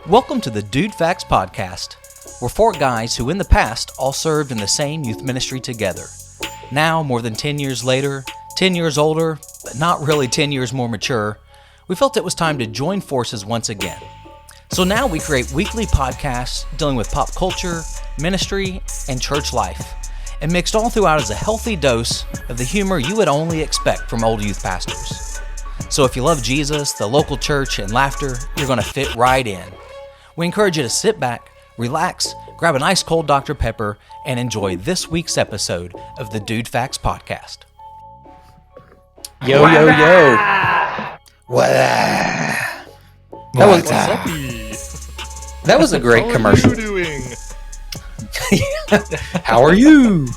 Welcome to the DudeFax Podcast. We're four guys who in the past all served in the same youth ministry together. Now, more than 10 years later, 10 years older, but not really 10 years more mature, we felt it was time to join forces once again. So now we create weekly podcasts dealing with pop culture, ministry, and church life, and mixed all throughout is a healthy dose of the humor you would only expect from old youth pastors. So if you love Jesus, the local church, and laughter, you're going to fit right in. We encourage you to sit back, relax, grab an ice cold Dr. Pepper, and enjoy this week's episode of the DudeFax Podcast. Yo, yo, yo. What? That was a great commercial. What are you doing? How are you?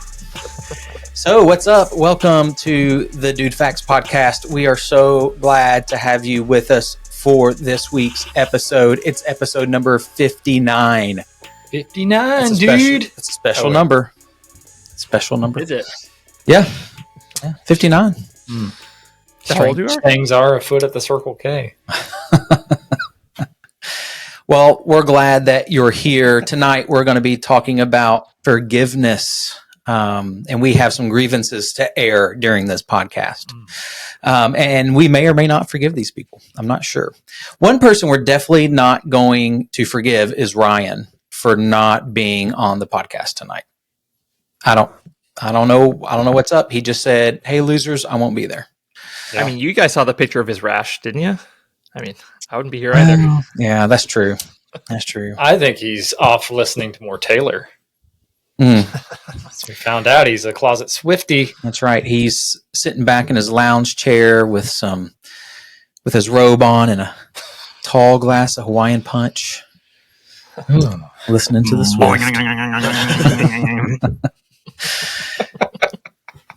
So, what's up? Welcome to the DudeFax Podcast. We are so glad to have you with us for this week's episode. It's episode number 59. 59, dude. It's a special number. Special number. Is it? Yeah, 59. How old you are? Things are afoot at the Circle K. Well, we're glad that you're here. Tonight, we're going to be talking about forgiveness. And we have some grievances to air during this podcast. And we may or may not forgive these people. I'm not sure. One person we're definitely not going to forgive is Ryan for not being on the podcast tonight. I don't know what's up. He just said, "Hey, losers, I won't be there." Yeah. I mean, you guys saw the picture of his rash, didn't you? I mean, I wouldn't be here either. Yeah, that's true. That's true. I think he's off listening to more Taylor. Mm. So we found out he's a closet Swiftie. That's right. He's sitting back in his lounge chair with his robe on and a tall glass of Hawaiian punch. Listening to the Swift.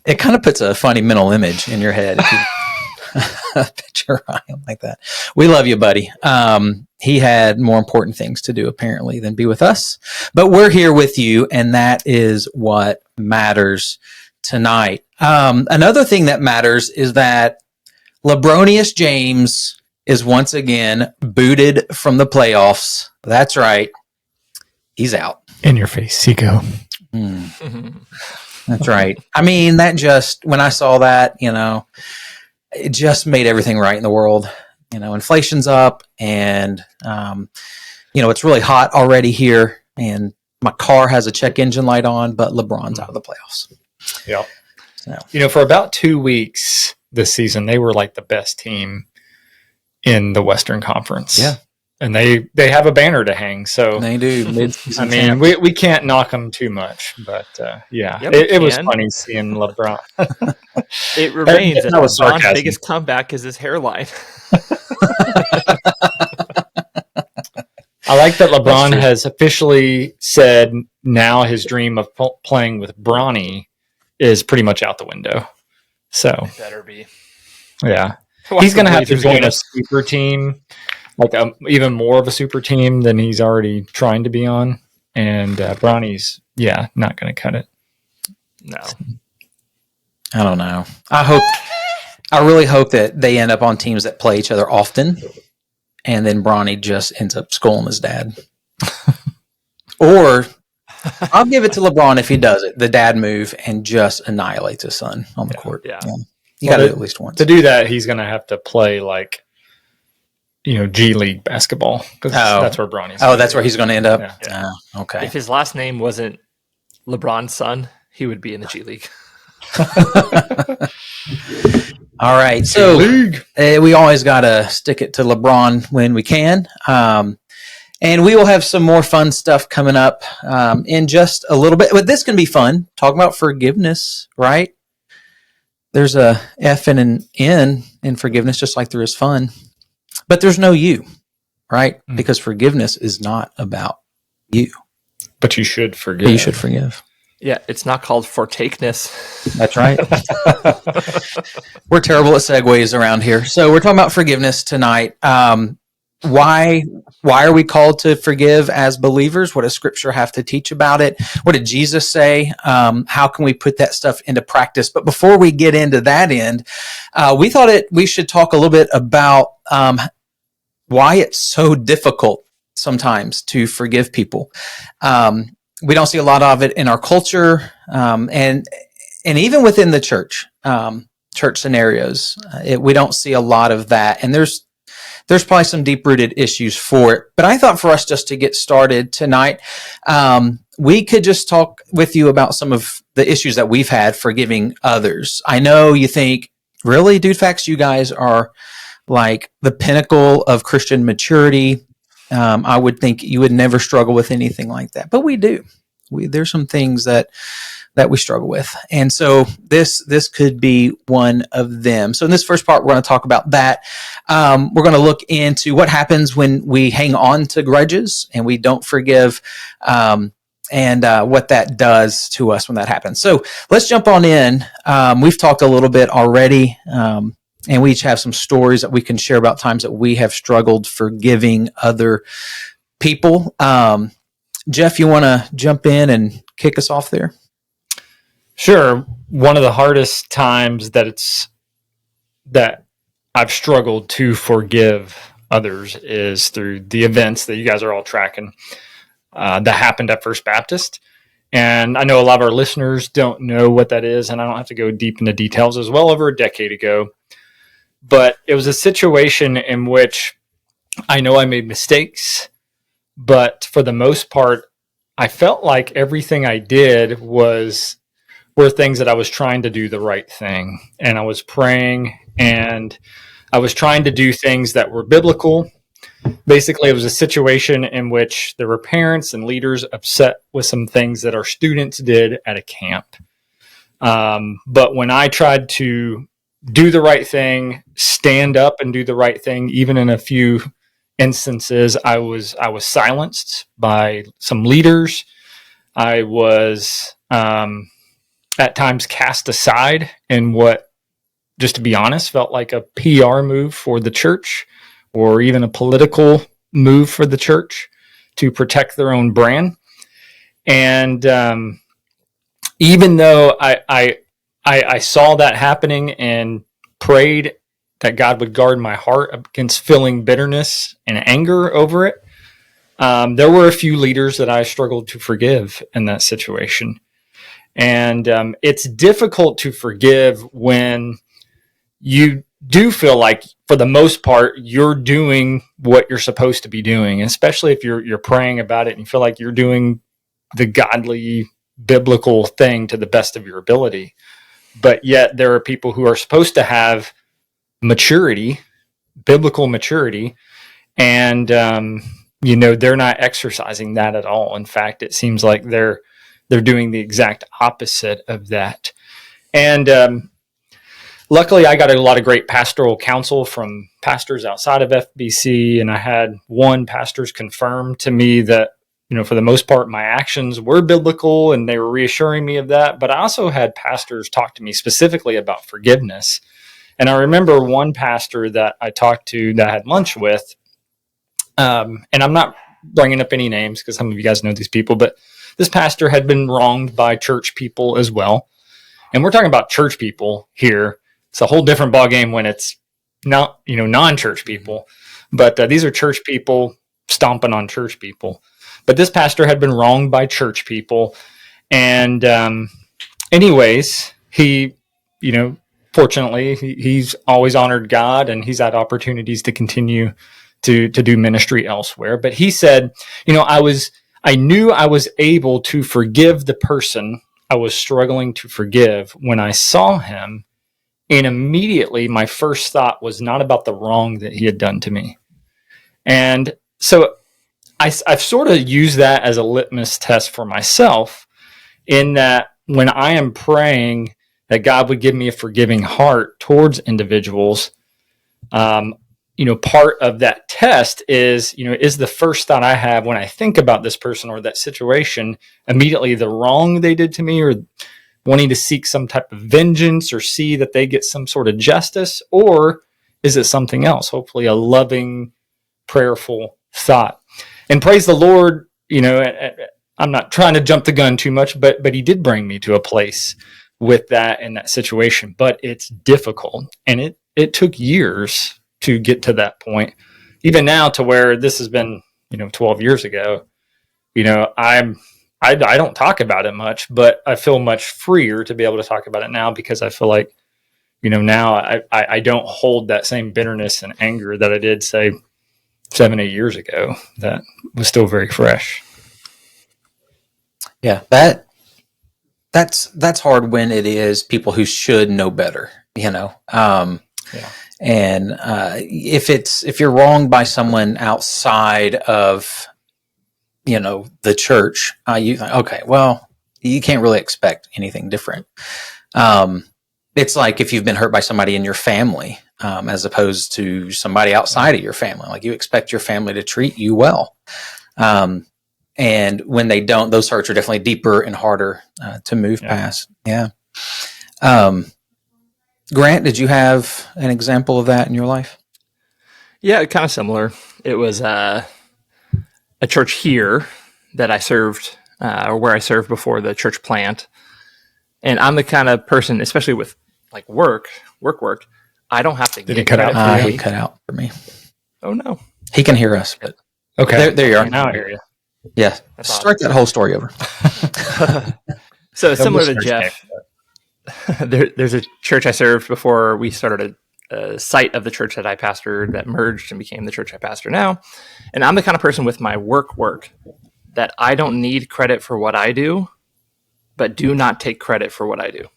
It kind of puts a funny mental image in your head if you picture Ryan like that. We love you, buddy. He had more important things to do, apparently, than be with us. But we're here with you, and that is what matters tonight. Another thing that matters is that LeBronius James is once again booted from the playoffs. That's right. He's out. In your face, Seco. That's right. I mean, when I saw that, it just made everything right in the world. Inflation's up and, it's really hot already here and my car has a check engine light on, but LeBron's out of the playoffs. Yep. So. For about 2 weeks this season, they were like the best team in the Western Conference. Yeah. And they have a banner to hang. So they do. I mean, we can't knock them too much, but yeah, it was funny seeing LeBron. It remains that was LeBron's sarcasm. biggest comeback is his hairline. I like that LeBron has officially said now his dream of playing with Bronny is pretty much out the window. So It better be. Yeah, he's going to have to join a super team. Like even more of a super team than he's already trying to be on. And Bronny's, not going to cut it. No. I don't know. I really hope that they end up on teams that play each other often. And then Bronny just ends up schooling his dad. Or I'll give it to LeBron if he does it. The dad move and just annihilates his son on the court. Yeah. You got to do it at least once. To do that, he's going to have to play like, G League basketball because that's where Bronny's. Oh, that's where he's going to end up. Yeah. Okay. If his last name wasn't LeBron's son, he would be in the G League. All right. So we always got to stick it to LeBron when we can. And we will have some more fun stuff coming up in just a little bit. But this can be fun. Talking about forgiveness, right? There's a F and an N in forgiveness, just like there is fun. But there's no you, right? Because forgiveness is not about you. But you should forgive. But you should forgive. Yeah, it's not called fortakeness. That's right. We're terrible at segues around here. So we're talking about forgiveness tonight. Why are we called to forgive as believers? What does Scripture have to teach about it? What did Jesus say? How can we put that stuff into practice? But before we get into that end, we thought we should talk a little bit about why it's so difficult sometimes to forgive people. We don't see a lot of it in our culture, and even within the church scenarios. We don't see a lot of that, and there's probably some deep-rooted issues for it. But I thought for us just to get started tonight, we could just talk with you about some of the issues that we've had forgiving others. I know you think, really, DudeFax, you guys are like the pinnacle of Christian maturity. I would think you would never struggle with anything like that, but we do. There's some things that we struggle with, and so this could be one of them. So in this first part, we're going to talk about that. We're going to look into what happens when we hang on to grudges and we don't forgive, and what that does to us when that happens. So let's jump on in. We've talked a little bit already. And we each have some stories that we can share about times that we have struggled forgiving other people. Jeff, you want to jump in and kick us off there? Sure. One of the hardest times that I've struggled to forgive others is through the events that you guys are all tracking that happened at First Baptist. And I know a lot of our listeners don't know what that is, and I don't have to go deep into details. It was well over a decade ago. But it was a situation in which I know I made mistakes, but for the most part, I felt like everything I did were things that I was trying to do the right thing. And I was praying, and I was trying to do things that were biblical. Basically, it was a situation in which there were parents and leaders upset with some things that our students did at a camp. But when I tried to do the right thing, stand up and do the right thing, even in a few instances, I was silenced by some leaders. I was at times cast aside in what, just to be honest, felt like a PR move for the church, or even a political move for the church to protect their own brand. And even though I saw that happening and prayed that God would guard my heart against feeling bitterness and anger over it, there were a few leaders that I struggled to forgive in that situation. And it's difficult to forgive when you do feel like, for the most part, you're doing what you're supposed to be doing, especially if you're praying about it and you feel like you're doing the godly, biblical thing to the best of your ability. But yet there are people who are supposed to have maturity, biblical maturity, and they're not exercising that at all. In fact, it seems like they're doing the exact opposite of that. And luckily, I got a lot of great pastoral counsel from pastors outside of FBC, and I had one pastor's confirm to me that, for the most part, my actions were biblical, and they were reassuring me of that. But I also had pastors talk to me specifically about forgiveness. And I remember one pastor that I talked to that I had lunch with, and I'm not bringing up any names because some of you guys know these people, but this pastor had been wronged by church people as well. And we're talking about church people here. It's a whole different ballgame when it's not, non-church people. But these are church people stomping on church people. But this pastor had been wronged by church people. And anyways, he, fortunately, he's always honored God, and he's had opportunities to continue to do ministry elsewhere. But he said, I knew I was able to forgive the person I was struggling to forgive when I saw him. And immediately my first thought was not about the wrong that he had done to me. And so I've sort of used that as a litmus test for myself, in that when I am praying that God would give me a forgiving heart towards individuals, part of that test is the first thought I have when I think about this person or that situation immediately the wrong they did to me, or wanting to seek some type of vengeance or see that they get some sort of justice, or is it something else? Hopefully a loving, prayerful thought. And praise the Lord, I'm not trying to jump the gun too much, but he did bring me to a place with that in that situation. But it's difficult, and it took years to get to that point. Even now, to where this has been 12 years ago. I don't talk about it much, but I feel much freer to be able to talk about it now, because I feel like, now I don't hold that same bitterness and anger that I did, say, 7-8 years ago. That was still very fresh. Yeah, that's hard when it is people who should know better, Yeah. And if you're wronged by someone outside of, the church, you think, okay, well, you can't really expect anything different. It's like if you've been hurt by somebody in your family, as opposed to somebody outside of your family. Like, you expect your family to treat you well. And when they don't, those hurts are definitely deeper and harder to move past. Yeah. Grant, did you have an example of that in your life? Yeah, kind of similar. It was a church here that I served, or where I served before the church plant. And I'm the kind of person, especially with like work, I don't have to get credit for he cut out for me. Oh no. He can hear us, but okay. There you are. Now I hear you. Yeah. Start that whole story over. So similar to Jeff, there's a church I served before we started a site of the church that I pastored that merged and became the church I pastor now. And I'm the kind of person with my work that I don't need credit for what I do, but do not take credit for what I do.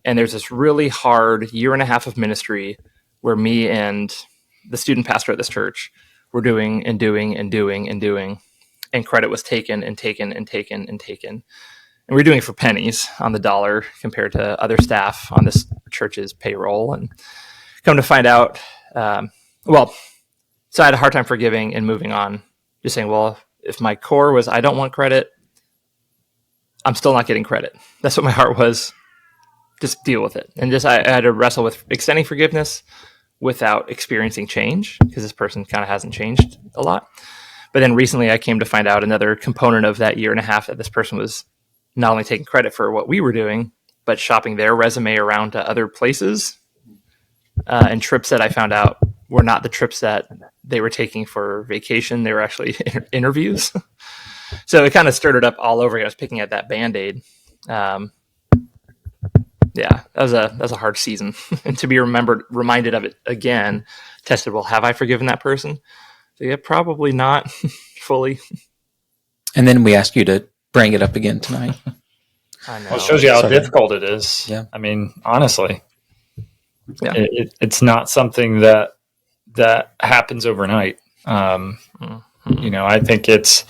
And there's this really hard 1.5 years of ministry where me and the student pastor at this church were doing, and credit was taken. And we're doing it for pennies on the dollar compared to other staff on this church's payroll. And come to find out, so I had a hard time forgiving and moving on, just saying, well, if my core was, I don't want credit, I'm still not getting credit. That's what my heart was. Just deal with it. And I had to wrestle with extending forgiveness without experiencing change, because this person kind of hasn't changed a lot. But then recently I came to find out another component of that 1.5 years that this person was not only taking credit for what we were doing, but shopping their resume around to other places, and trips that I found out were not the trips that they were taking for vacation. They were actually interviews. So it kind of stirred it up all over again. I was picking at that Band-Aid. That was a hard season. And to be reminded of it again, tested, well, have I forgiven that person? So yeah, probably not fully. And then we ask you to bring it up again tonight. I know. Well, it shows you how difficult it is. Yeah. I mean, honestly, yeah. It's not something that happens overnight. I think it's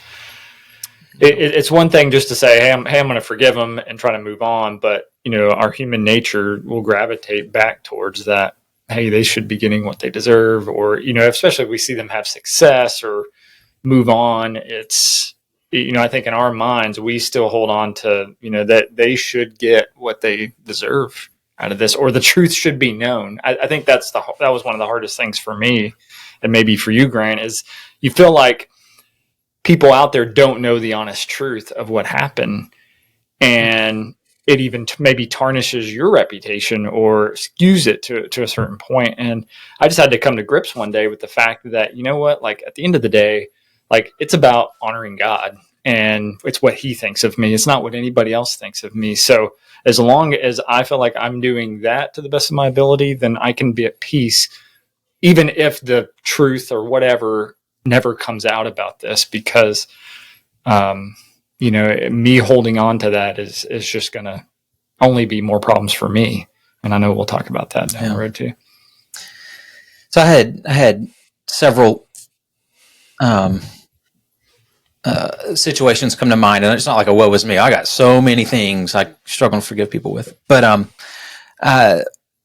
one thing just to say, hey, I'm going to forgive them and try to move on. But, our human nature will gravitate back towards that. Hey, they should be getting what they deserve, or, especially if we see them have success or move on. It's, I think in our minds, we still hold on to, that they should get what they deserve out of this, or the truth should be known. I think that was one of the hardest things for me, and maybe for you, Grant, is you feel like people out there don't know the honest truth of what happened, and it even maybe tarnishes your reputation or skews it to a certain point. And I just had to come to grips one day with the fact that, like at the end of the day, like it's about honoring God, and it's what he thinks of me. It's not what anybody else thinks of me. So as long as I feel like I'm doing that to the best of my ability, then I can be at peace, even if the truth or whatever never comes out about this, because, me holding on to that is just going to only be more problems for me. And I know we'll talk about that down the road too. So I had several situations come to mind, and it's not like a woe is me. I got so many things I struggle to forgive people with. But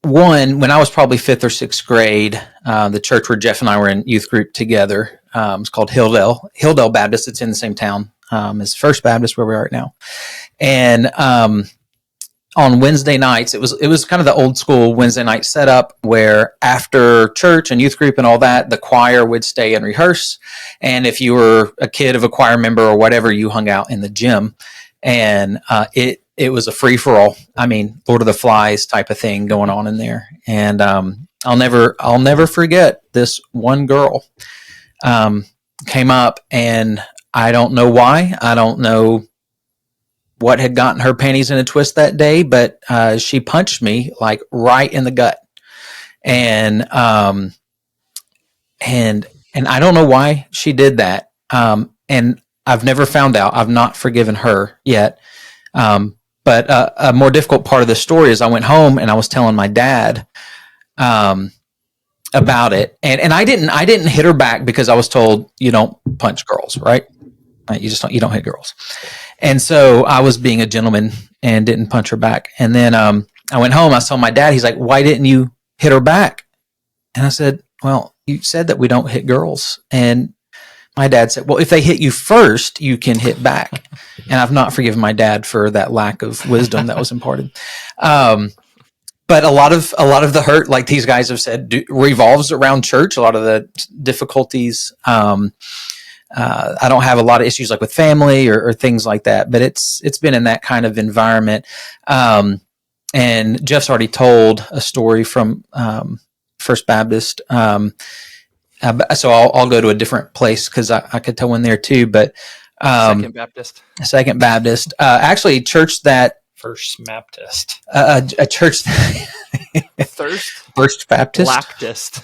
one, when I was probably 5th or 6th grade, the church where Jeff and I were in youth group together, it's called Hilldale Baptist. It's in the same town as First Baptist where we are right now. And on Wednesday nights, it was kind of the old school Wednesday night setup where after church and youth group and all that, the choir would stay and rehearse. And if you were a kid of a choir member or whatever, you hung out in the gym. And it was a free for all. I mean, Lord of the Flies type of thing going on in there. And I'll never forget this one girl. came up, and I don't know why. I don't know what had gotten her panties in a twist that day, but she punched me like right in the gut, and and I don't know why she did that. And I've never found out. I've not forgiven her yet. But a more difficult part of the story is I went home and I was telling my dad about it, and I didn't hit her back because I was told you don't punch girls, right? You don't hit girls, and so I was being a gentleman and didn't punch her back. And then I went home. I was telling my dad. He's like, "Why didn't you hit her back?" And I said, "Well, you said that we don't hit girls." And my dad said, "Well, if they hit you first, you can hit back." And I've not forgiven my dad for that lack of wisdom that was imparted. But a lot of the hurt, like these guys have said, revolves around church. A lot of the difficulties. I don't have a lot of issues like with family or things like that, but it's been in that kind of environment. And Jeff's already told a story from First Baptist. So I'll go to a different place because I could tell one there too. But Second Baptist, actually, church that First Baptist, a church First Baptist, Baptist.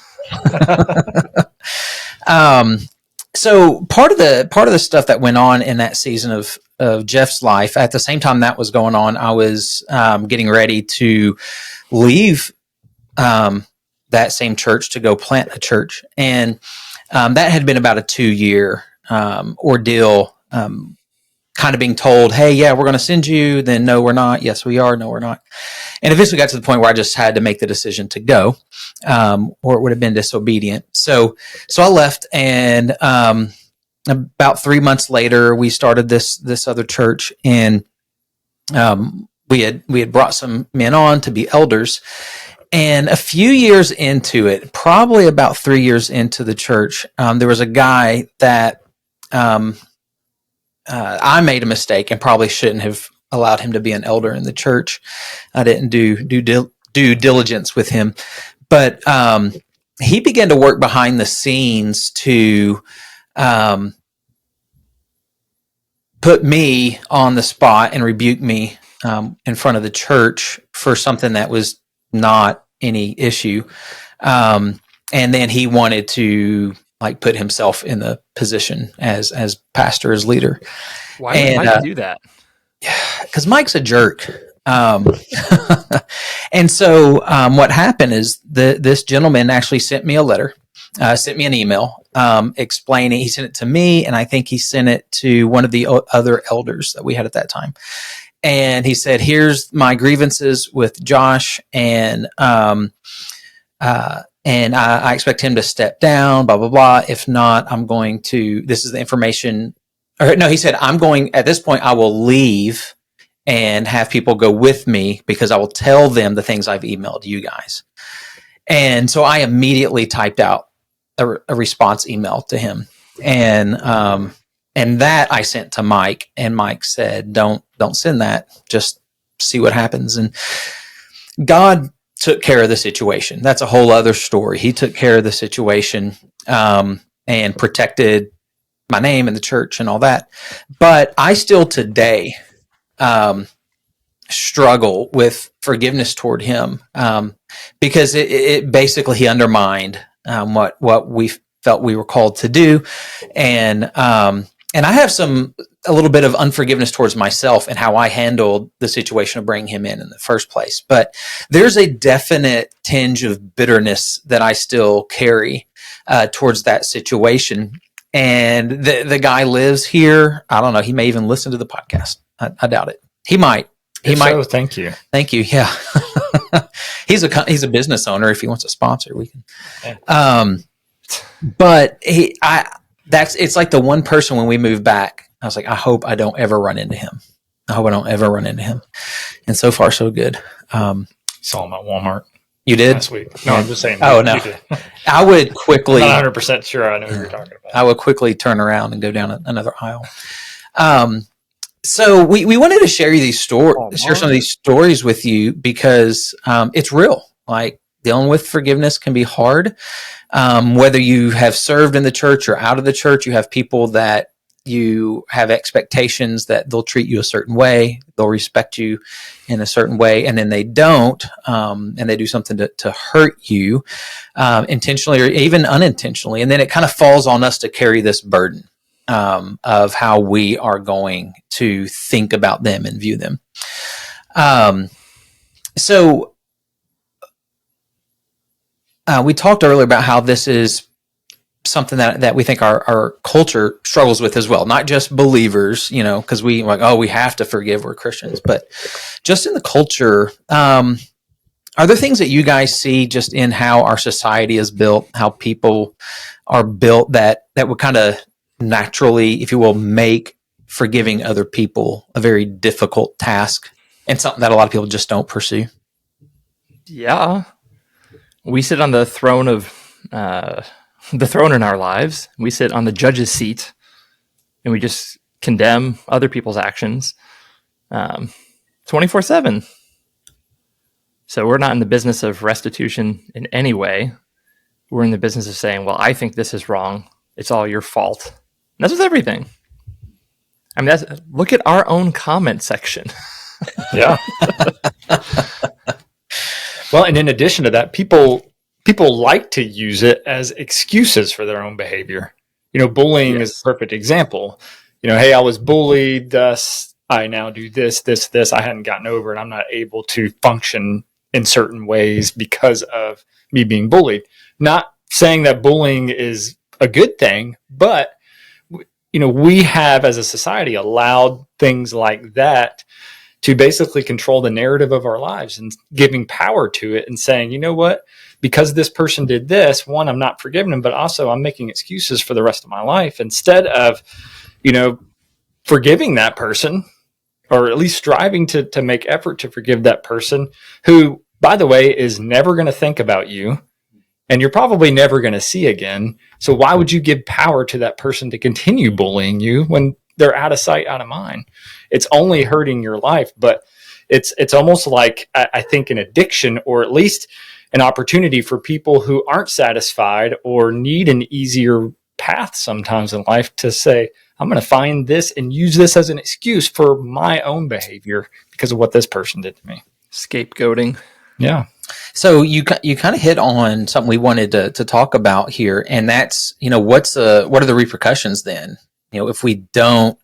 So part of the stuff that went on in that season of Jeff's life, at the same time that was going on, I was getting ready to leave that same church to go plant a church. And that had been about a 2-year ordeal, kind of being told, hey, yeah, we're going to send you. Then, no, we're not. Yes, we are. No, we're not. And eventually got to the point where I just had to make the decision to go, or it would have been disobedient. So I left, and about 3 months later, we started this other church, and we had brought some men on to be elders. And a few years into it, probably about 3 years into the church, there was a guy that I made a mistake and probably shouldn't have allowed him to be an elder in the church. I didn't do due diligence with him, but he began to work behind the scenes to put me on the spot and rebuke me in front of the church for something that was not any issue. And then he wanted to put himself in the position as pastor, as leader. Why would Mike do that? Because Mike's a jerk. And so what happened is this gentleman actually sent me a letter, sent me an email explaining. He sent it to me, and I think he sent it to one of the other elders that we had at that time. And he said, here's my grievances with Josh, and I expect him to step down, blah, blah, blah. If not, I'm going to, this is the information. Or no, he said, at this point, I will leave and have people go with me because I will tell them the things I've emailed you guys. And so I immediately typed out a response email to him. And that I sent to Mike, and Mike said, don't send that. Just see what happens. And God took care of the situation. That's a whole other story. He took care of the situation and protected my name in the church and all that. But I still today struggle with forgiveness toward him because it basically he undermined what we felt we were called to do, and I have a little bit of unforgiveness towards myself and how I handled the situation of bringing him in the first place. But there's a definite tinge of bitterness that I still carry towards that situation. And the guy lives here. I don't know. He may even listen to the podcast. I doubt it. He might. He might. So, thank you. Thank you. Yeah. He's a business owner. If he wants a sponsor, we can. Yeah. But it's like the one person when we moved back, I was like, I hope I don't ever run into him. And so far, so good. Saw him at Walmart. You did? Last week. No, I'm just saying. Oh, no. I would quickly. I'm not 100% sure I know who you're talking about. I would quickly turn around and go down another aisle. So we wanted to share some of these stories with you because it's real. Like, dealing with forgiveness can be hard. Whether you have served in the church or out of the church, you have people that you have expectations that they'll treat you a certain way, they'll respect you in a certain way, and then they don't, and they do something to hurt you, intentionally or even unintentionally. And then it kind of falls on us to carry this burden of how we are going to think about them and view them. So we talked earlier about how this is something that we think our culture struggles with as well, not just believers, because we we have to forgive, we're Christians, but just in the culture. Are there things that you guys see just in how our society is built, how people are built that would kind of naturally, if you will, make forgiving other people a very difficult task and something that a lot of people just don't pursue? Yeah. We sit on the throne of the throne in our lives. We sit on the judge's seat and we just condemn other people's actions 24/7. So we're not in the business of restitution in any way. We're in the business of saying, well, I think this is wrong. It's all your fault. And that's with everything. I mean, look at our own comment section. Yeah. Well, and in addition to that, people like to use it as excuses for their own behavior. Bullying is a perfect example. Hey, I was bullied, thus I now do this. I hadn't gotten over it. I'm not able to function in certain ways because of me being bullied. Not saying that bullying is a good thing, but we have as a society allowed things like that to basically control the narrative of our lives and giving power to it and saying, you know what, because this person did this, one, I'm not forgiving them, but also I'm making excuses for the rest of my life instead of, forgiving that person, or at least striving to make effort to forgive that person who, by the way, is never going to think about you and you're probably never going to see again. So why would you give power to that person to continue bullying you when they're out of sight, out of mind? It's only hurting your life, but it's almost like, I think, an addiction, or at least an opportunity for people who aren't satisfied or need an easier path sometimes in life to say, I'm going to find this and use this as an excuse for my own behavior because of what this person did to me. Scapegoating. Yeah. So you kind of hit on something we wanted to talk about here, and that's, what are the repercussions then? If we don't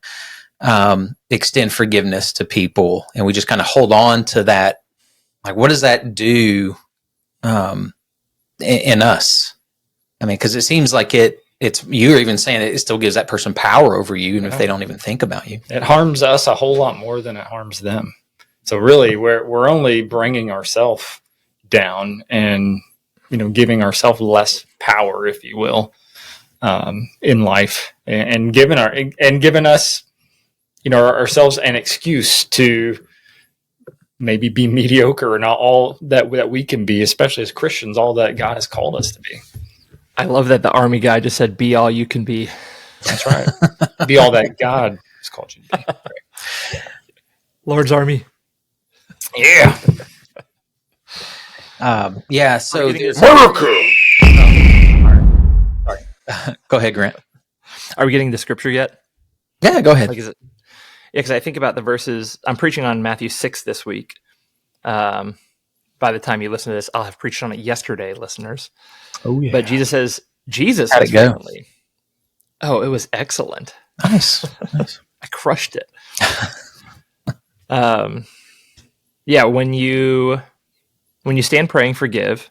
extend forgiveness to people and we just kind of hold on to that, like, what does that do in us? I mean, because it seems like it's you're even saying it still gives that person power over you, even if they don't even think about you. It harms us a whole lot more than it harms them. So really, we're only bringing ourselves down and giving ourselves less power, if you will, in life, and giving us ourselves an excuse to maybe be mediocre or not all that we can be, especially as Christians, all that God has called us to be. I love that the Army guy just said, be all you can be. That's right. Be all that God has called you to be. Right. Lord's Army. Yeah. Yeah. So Miracle. Sorry. Go ahead, Grant. Are we getting to scripture yet? Yeah, go ahead. Is it? Yeah, because I think about the verses. I'm preaching on Matthew 6 this week. By the time you listen to this, I'll have preached on it yesterday, listeners. Oh yeah. But Jesus says, How'd it go? Family. Oh, it was excellent. Nice. I crushed it. Yeah, when you stand praying, forgive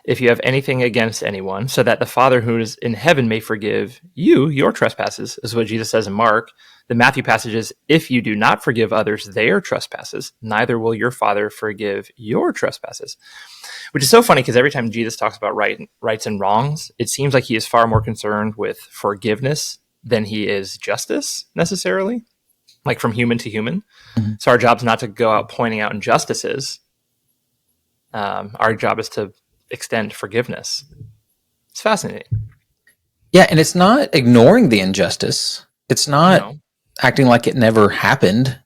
if you have anything against anyone, so that the Father who is in heaven may forgive you your trespasses, is what Jesus says in Mark. The Matthew passage is, if you do not forgive others their trespasses, neither will your Father forgive your trespasses. Which is so funny, because every time Jesus talks about rights and wrongs, it seems like he is far more concerned with forgiveness than he is justice, necessarily, like from human to human. Mm-hmm. So our job is not to go out pointing out injustices. Our job is to extend forgiveness. It's fascinating. Yeah, and it's not ignoring the injustice. It's not acting like it never happened.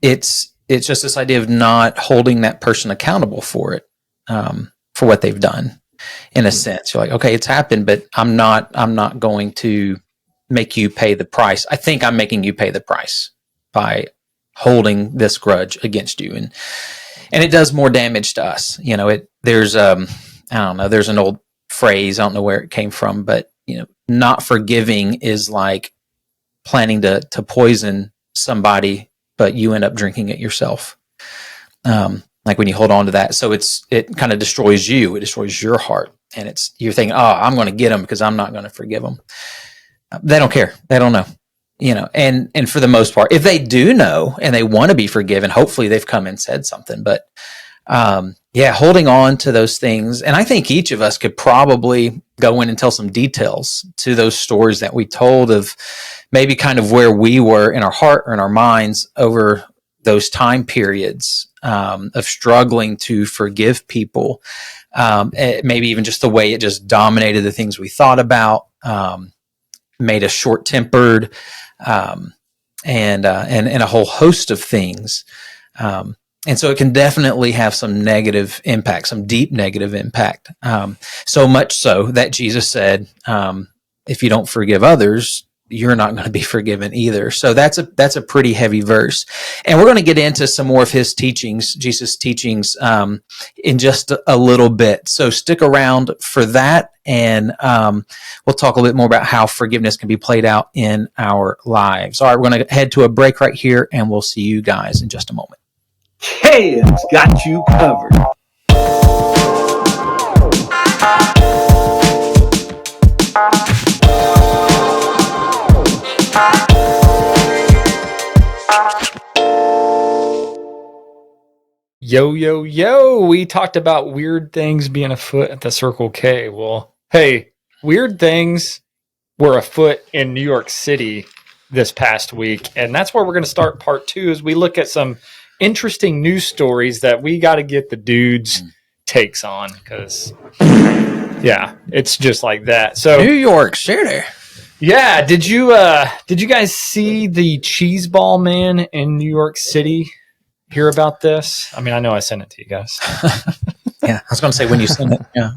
It's just this idea of not holding that person accountable for it. for what they've done. In a sense, you're like, okay, it's happened, but I'm not going to make you pay the price. I think I'm making you pay the price by holding this grudge against you, and it does more damage to us. There's I don't know. There's an old phrase. I don't know where it came from, but not forgiving is like planning to poison somebody, but you end up drinking it yourself. Like when you hold on to that, so it kind of destroys you. It destroys your heart, and you're thinking, oh, I'm going to get them because I'm not going to forgive them. They don't care. They don't know. And for the most part, if they do know and they want to be forgiven, hopefully they've come and said something. But holding on to those things. And I think each of us could probably go in and tell some details to those stories that we told of maybe kind of where we were in our heart or in our minds over those time periods of struggling to forgive people. Maybe even just the way it just dominated the things we thought about, made us short-tempered, and a whole host of things. And so it can definitely have some negative impact, some deep negative impact. So much so that Jesus said, if you don't forgive others, you're not going to be forgiven either. So that's a pretty heavy verse. And we're going to get into some more of his teachings, Jesus' teachings, in just a little bit. So stick around for that. And we'll talk a little bit more about how forgiveness can be played out in our lives. All right, we're going to head to a break right here, and we'll see you guys in just a moment. Kevin's got you covered. Yo, we talked about weird things being afoot at the Circle K. Well, hey, weird things were afoot in New York City this past week, and that's where we're going to start part 2 as we look at some interesting news stories that we got to get the dudes' takes on, because, yeah, it's just like that. So New York City. Yeah, did you guys see the cheese ball man in New York City? Hear about this? I mean, I know I sent it to you guys. Yeah, I was going to say when you sent it. Yeah.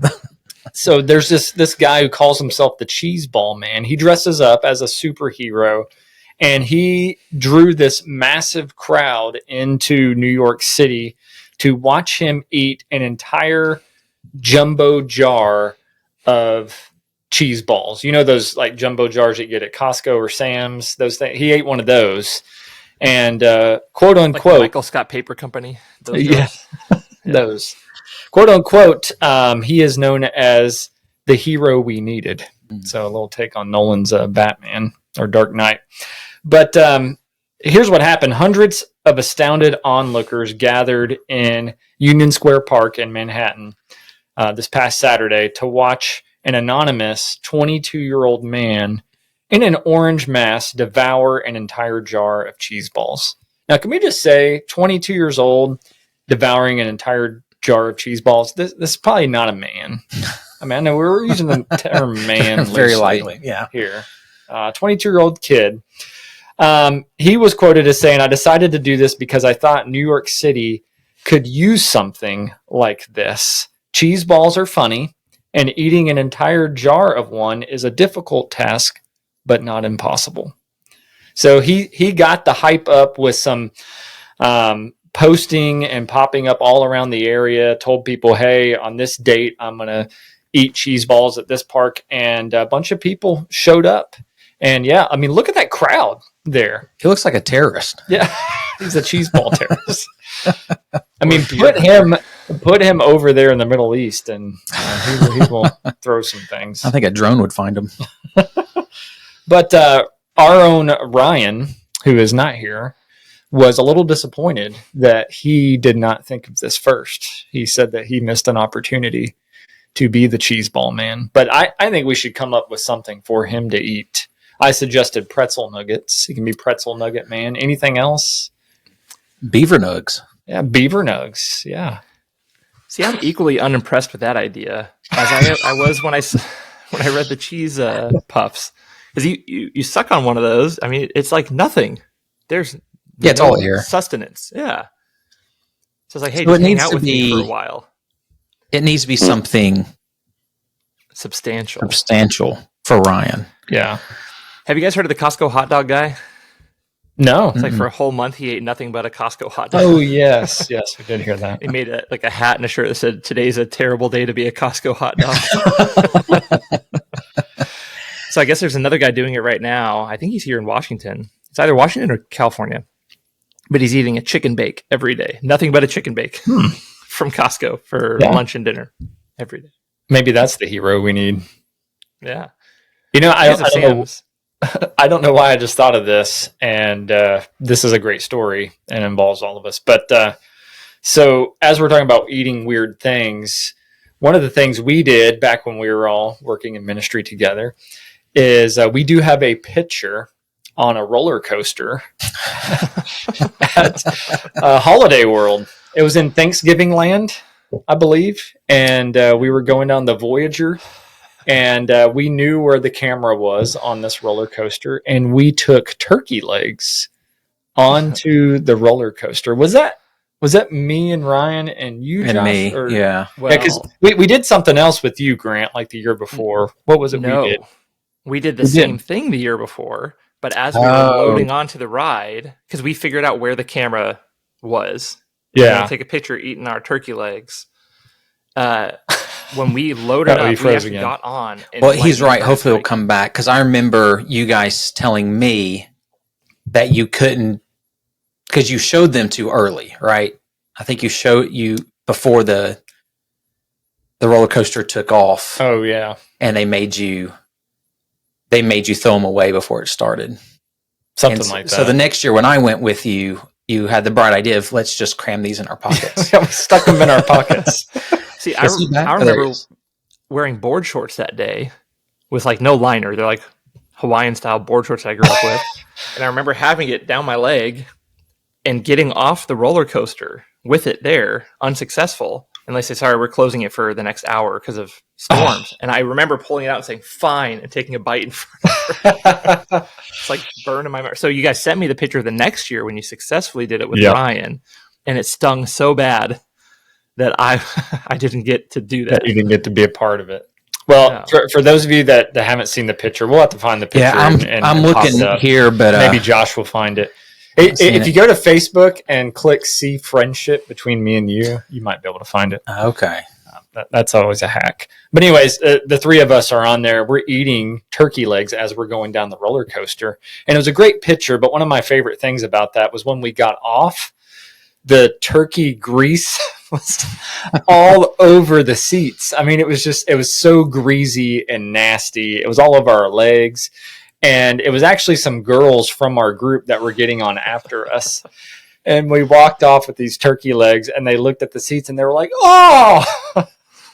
So there's this guy who calls himself the cheese ball man. He dresses up as a superhero, and he drew this massive crowd into New York City to watch him eat an entire jumbo jar of cheese balls. You know those like jumbo jars that you get at Costco or Sam's? Those things. He ate one of those. And quote unquote, like Michael Scott Paper Company. Those quote unquote, he is known as the hero we needed. So a little take on Nolan's Batman or Dark Knight. But here's what happened. Hundreds of astounded onlookers gathered in Union Square Park in Manhattan this past Saturday to watch an anonymous 22-year-old man in an orange mask devour an entire jar of cheese balls. Now, can we just say 22 years old devouring an entire jar of cheese balls? This is probably not a man. I mean, I know we're using the term man very lightly. Yeah. Here. 22-year-old kid. He was quoted as saying, "I decided to do this because I thought New York City could use something like this. Cheese balls are funny, and eating an entire jar of one is a difficult task, but not impossible." So he got the hype up with some posting and popping up all around the area, told people, hey, on this date, I'm going to eat cheese balls at this park. And a bunch of people showed up. And yeah, I mean, look at that crowd there. He looks like a terrorist. Yeah, he's a cheese ball terrorist. I mean, put him over there in the Middle East, and he will throw some things. I think a drone would find him. But our own Ryan, who is not here, was a little disappointed that he did not think of this first. He said that he missed an opportunity to be the cheese ball man. But I think we should come up with something for him to eat. I suggested pretzel nuggets. He can be pretzel nugget man. Anything else? Beaver nugs. Yeah, beaver nugs. Yeah. See, I'm equally unimpressed with that idea as I was when I read the cheese puffs. Because you suck on one of those, I mean, it's like nothing. There's it's all air. Sustenance. Yeah. So it's like, hey, so just hang out with me for a while. It needs to be something substantial for Ryan. Yeah. Have you guys heard of the Costco hot dog guy? No. It's like for a whole month he ate nothing but a Costco hot dog. Oh, yes. Yes, we did hear that. He made a hat and a shirt that said, "Today's a terrible day to be a Costco hot dog." So I guess there's another guy doing it right now. I think he's here in Washington. It's either Washington or California. But he's eating a chicken bake every day. Nothing but a chicken bake from Costco for lunch and dinner every day. Maybe that's the hero we need. Yeah. You know, I don't know why I just thought of this, and this is a great story and involves all of us. But so as we're talking about eating weird things, one of the things we did back when we were all working in ministry together is we do have a picture on a roller coaster at Holiday World. It was in Thanksgiving Land, I believe, and we were going down the Voyager. And we knew where the camera was on this roller coaster, and we took turkey legs onto the roller coaster. Was that me and Ryan and you, and Josh? me? Or, yeah, because we did something else with you, Grant, like the year before. What was it? We did the same thing the year before, but as we were loading onto the ride, because we figured out where the camera was. Yeah, take a picture eating our turkey legs. When we loaded up, we actually got on. Well, he's right. Hopefully he'll come back, because I remember you guys telling me that you couldn't, because you showed them too early, right? I think you showed before the roller coaster took off. Oh yeah, and they made you throw them away before it started, something like that. So the next year when I went with you, you had the bright idea of let's just cram these in our pockets. Yeah, we stuck them in our pockets. See, I remember wearing board shorts that day with like no liner. They're like Hawaiian style board shorts I grew up with. And I remember having it down my leg and getting off the roller coaster with it there, unsuccessful. And they say, "Sorry, we're closing it for the next hour because of storms." And I remember pulling it out and saying, "Fine," and taking a bite in front of her. It's like burning my memory. So you guys sent me the picture the next year when you successfully did it with Ryan, and it stung so bad that I didn't get to do that. You didn't get to be a part of it. Well, for those of you that haven't seen the picture, we'll have to find the picture. Yeah, I'm looking here, but maybe Josh will find it. If you go to Facebook and click "See Friendship Between Me and You," you might be able to find it. Okay. That's always a hack. But anyways, the three of us are on there. We're eating turkey legs as we're going down the roller coaster. And it was a great picture, but one of my favorite things about that was when we got off, the turkey grease was all over the seats. I mean, it was so greasy and nasty. It was all over our legs. And it was actually some girls from our group that were getting on after us. And we walked off with these turkey legs, and they looked at the seats and they were like, "Oh!"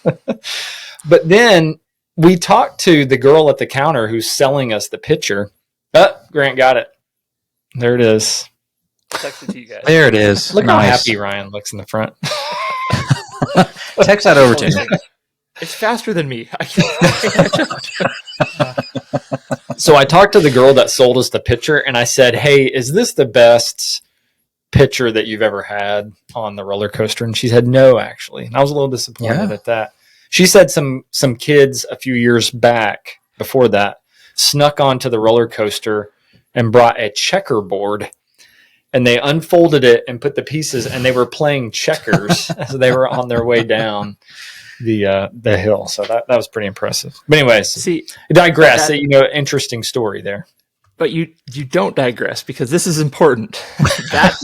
But then we talked to the girl at the counter who's selling us the picture. Grant got it. There it is. Text it to you guys. There it is. Look how happy Ryan looks in the front. Text that over to me. It's faster than me. So I talked to the girl that sold us the picture, and I said, "Hey, is this the best picture that you've ever had on the roller coaster?" And she said, "No, actually." And I was a little disappointed at that. She said some kids a few years back before that snuck onto the roller coaster and brought a checkerboard, and they unfolded it and put the pieces, and they were playing checkers as they were on their way down the hill. So that was pretty impressive. But anyways, see, digress. Interesting story there. But you don't digress, because this is important. That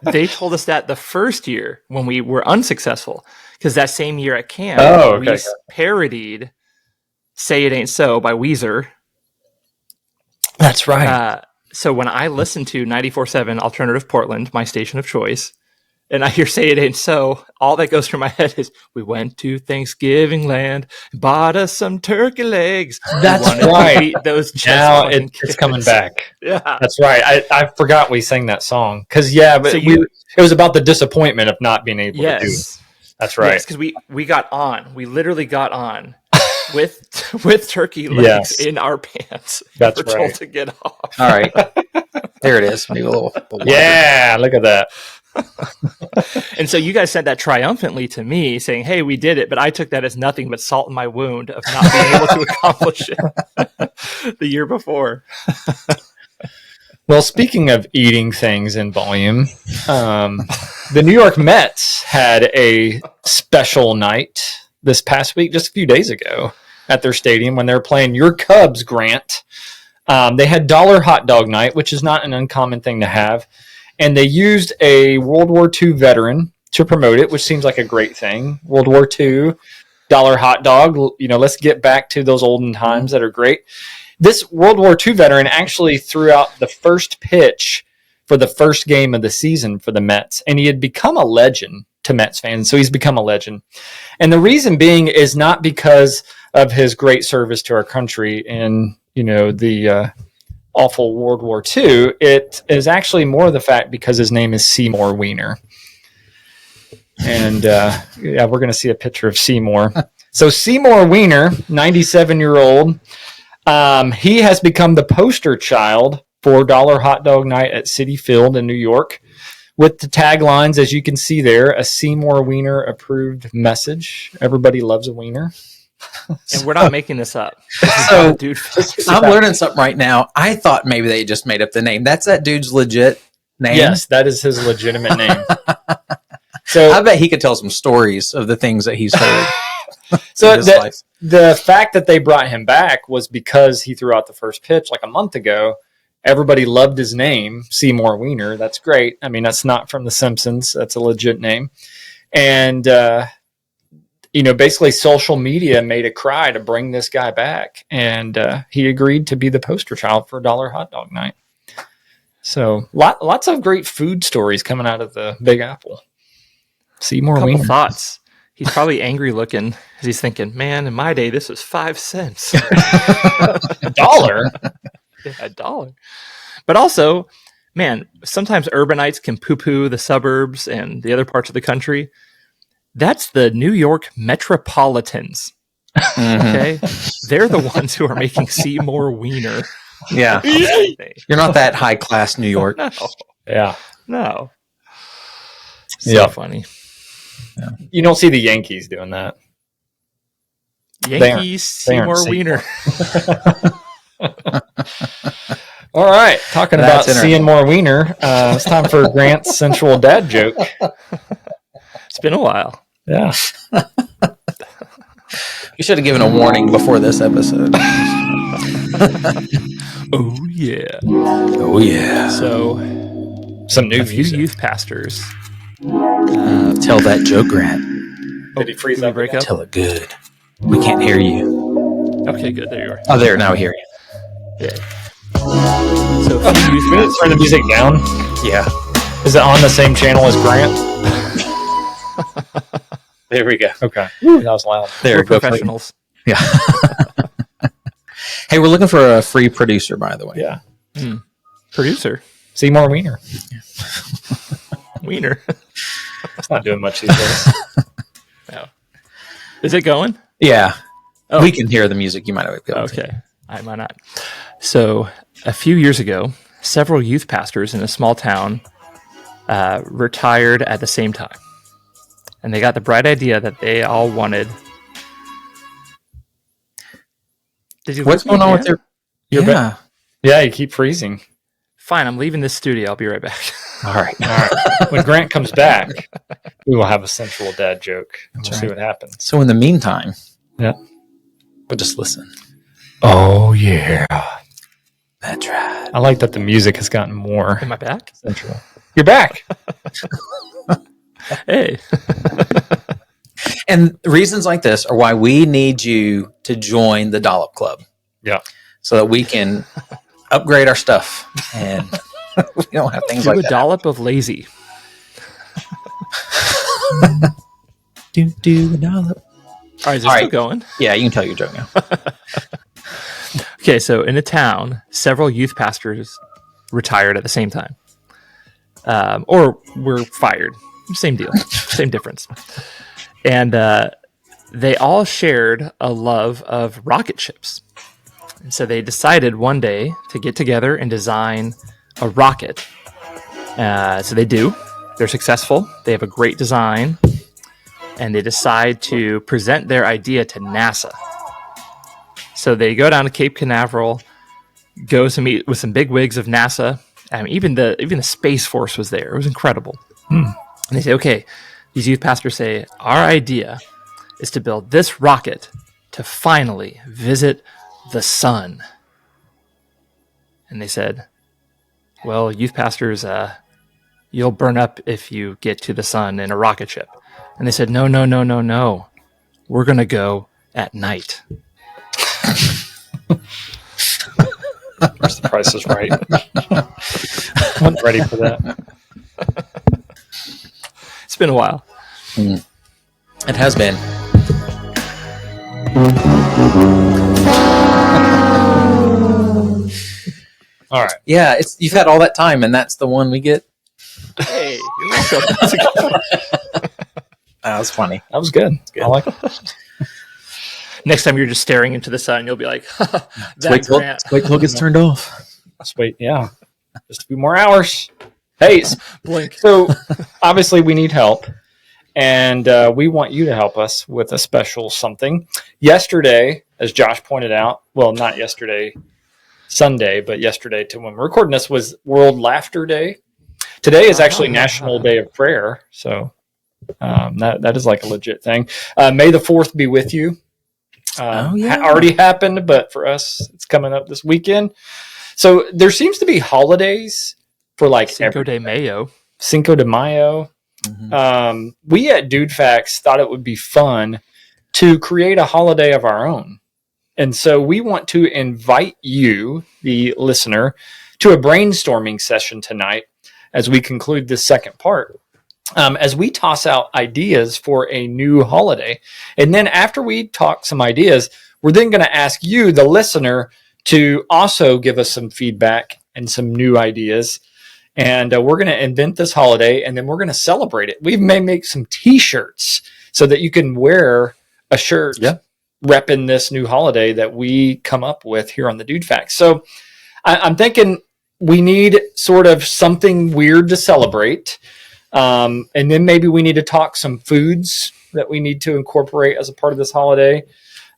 they told us that the first year when we were unsuccessful, because that same year at camp, we parodied "Say It Ain't So" by Weezer. That's right. So when I listen to 94.7 Alternative Portland, my station of choice, and I hear "Say It Ain't So," all that goes through my head is, "We went to Thanksgiving Land, bought us some turkey legs." That's right. Those now it's coming back. Yeah, that's right. I forgot we sang that song because it was about the disappointment of not being able to do it. That's right. Yes, because we got on. We literally got on with turkey legs in our pants. That's right. Told to get off. All right, there it is. Maybe a little yeah, look at that. And so you guys sent that triumphantly to me saying, hey, we did it. But I took that as nothing but salt in my wound of not being able to accomplish it the year before. Well, speaking of eating things in volume, the New York Mets had a special night this past week, just a few days ago, at their stadium when they were playing your Cubs, Grant. They had dollar hot dog night, which is not an uncommon thing to have. And they used a World War II veteran to promote it, which seems like a great thing. World War II, dollar hot dog. Let's get back to those olden times that are great. This World War II veteran actually threw out the first pitch for the first game of the season for the Mets, and he had become a legend to Mets fans. So he's become a legend. And the reason being is not because of his great service to our country in, the awful World War II. It is actually more the fact because his name is Seymour Wiener. And we're going to see a picture of Seymour. So Seymour Wiener, 97-year-old, he has become the poster child for Dollar Hot Dog Night at Citi Field in New York, with the taglines, as you can see there, a Seymour Wiener approved message. Everybody loves a wiener. And we're not making this up. So Dude, I'm learning something right now. I thought maybe they just made up the name. That's that dude's legit name. Yes, that is his legitimate name. So I bet he could tell some stories of the things that he's heard. So in his life. the fact that they brought him back was because he threw out the first pitch like a month ago. Everybody loved his name, Seymour Wiener. That's great. I mean, that's not from The Simpsons. That's a legit name. And, basically social media made a cry to bring this guy back. And he agreed to be the poster child for Dollar Hot Dog Night. So lots of great food stories coming out of the Big Apple. Seymour Wiener. Thoughts. He's probably angry looking as he's thinking, man, in my day, this was 5 cents. $1? Yeah, $1. But also, man, sometimes urbanites can poo-poo the suburbs and the other parts of the country. That's the New York metropolitans. Okay? They're the ones who are making Seymour Wiener. Yeah. You're not that high class New York. No. Yeah. No. So Yeah. funny. Yeah. You don't see the Yankees doing that. Yankees, they aren't Seymour Wiener. All right. Talking That's about seeing more wiener. It's time for Grant's sensual dad joke. It's been a while. Yeah. You should have given a warning before this episode. Oh, yeah. Oh, yeah. So, Some new a few music. youth pastors. Tell that joke, Grant. Did he freeze Did we up? break up? Tell it good. We can't hear you. Okay, good. There you are. Oh, there. Now we hear you. Yeah. So, a few youth We didn't turn the music down. Yeah. Is it on the same channel as Grant? There we go. Okay. That was loud. There, We're go professionals. Yeah. Hey, we're looking for a free producer, by the way. Yeah. Producer. Seymour Wiener. Wiener. It's not doing much these days. No. Is it going? Yeah. Oh. We can hear the music. You might have been able to. Okay. I might not. So, a few years ago, several youth pastors in a small town retired at the same time. And they got the bright idea that they all wanted. Did you What's lose me going on with again? your... You're Yeah. Yeah, you keep freezing. Fine, I'm leaving this studio. I'll be right back. All right. All right. When Grant comes back, we will have a sensual dad joke. And we'll That's see right. what happens. So in the meantime, Yeah. we'll just listen. Oh, yeah. That's right. I like that the music has gotten more Am I back? sensual. You're back. Hey. And reasons like this are why we need you to join the Dollop Club Yeah. so that we can upgrade our stuff and we don't have things Do like a that. dollop of lazy. Do a dollop. All right, is this All still right. going? Yeah, you can tell your joke now. Okay, so in a town, several youth pastors retired at the same time, or were fired. Same deal, same difference. And they all shared a love of rocket ships. And so they decided one day to get together and design a rocket. So they do. They're successful. They have a great design, and they decide to present their idea to NASA. So they go down to Cape Canaveral, go to meet with some big wigs of NASA. Even the Space Force was there. It was incredible. And they say, okay, these youth pastors say, our idea is to build this rocket to finally visit the sun. And they said, well, youth pastors, you'll burn up if you get to the sun in a rocket ship. And they said, no. We're going to go at night. The Price is Right. I'm ready for that. It's been a while. It has been. All right. Yeah, you've had all that time, and that's the one we get. Hey, you're welcome. That's a good one. That was funny. That was good. I like it. Next time you're just staring into the sun, you'll be like, Wait till it gets turned off. Let's wait. Yeah. Just a few more hours. Hey, blink. so obviously we need help, and we want you to help us with a special something. Yesterday, as Josh pointed out, well, not yesterday, Sunday, but yesterday to when we're recording this was World Laughter Day. Today is actually National Day of Prayer, so that is like a legit thing. May the 4th be with you. Already happened, but for us, it's coming up this weekend. So there seems to be holidays for like Cinco de Mayo. Cinco de Mayo. Mm-hmm. We at DudeFax thought it would be fun to create a holiday of our own. And so we want to invite you, the listener, to a brainstorming session tonight as we conclude this second part. As we toss out ideas for a new holiday. And then after we talk some ideas, we're then going to ask you, the listener, to also give us some feedback and some new ideas. And we're going to invent this holiday, and then we're going to celebrate it. We may make some T-shirts so that you can wear a shirt repping this new holiday that we come up with here on the DudeFax. So I'm thinking we need sort of something weird to celebrate. And then maybe we need to talk some foods that we need to incorporate as a part of this holiday.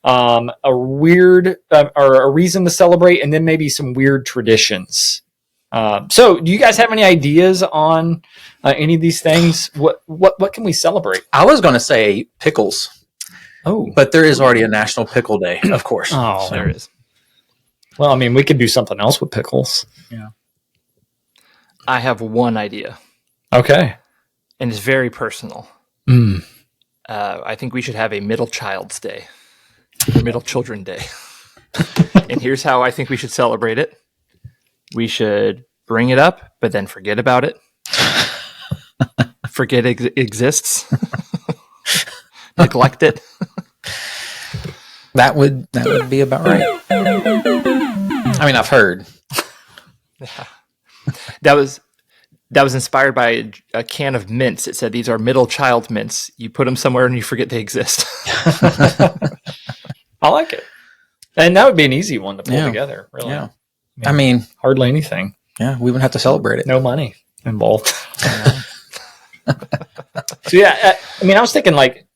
A weird or a reason to celebrate, and then maybe some weird traditions. So do you guys have any ideas on any of these things? What can we celebrate? I was going to say pickles. Oh, but there is already a National Pickle Day, of course. Oh, There is. Well, I mean, we could do something else with pickles. Yeah. I have one idea, Okay. and it's very personal. I think we should have a Middle Child's Day, or Middle Children Day. And here's how I think we should celebrate it. We should bring it up, but then forget about it. Forget it exists. Neglect it. That would be about right. I mean, I've heard. That was inspired by a can of mints. It said these are middle child mints. You put them somewhere and you forget they exist. I like it. And that would be an easy one to pull together, really. Yeah. I mean, hardly anything. Yeah, we wouldn't have to celebrate it. No money involved. So yeah, I mean, I was thinking like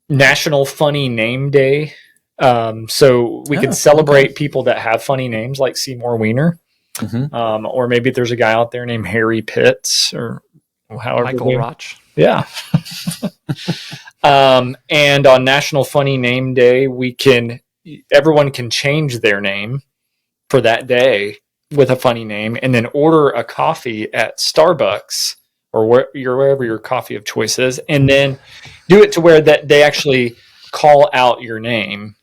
National Funny Name Day. So we could celebrate people that have funny names like Seymour Wiener. Mm-hmm. Or maybe there's a guy out there named Harry Pitts or however. Michael Roch. Yeah. And on National Funny Name Day, everyone can change their name for that day with a funny name and then order a coffee at Starbucks or wherever your coffee of choice is, and then do it to where that they actually call out your name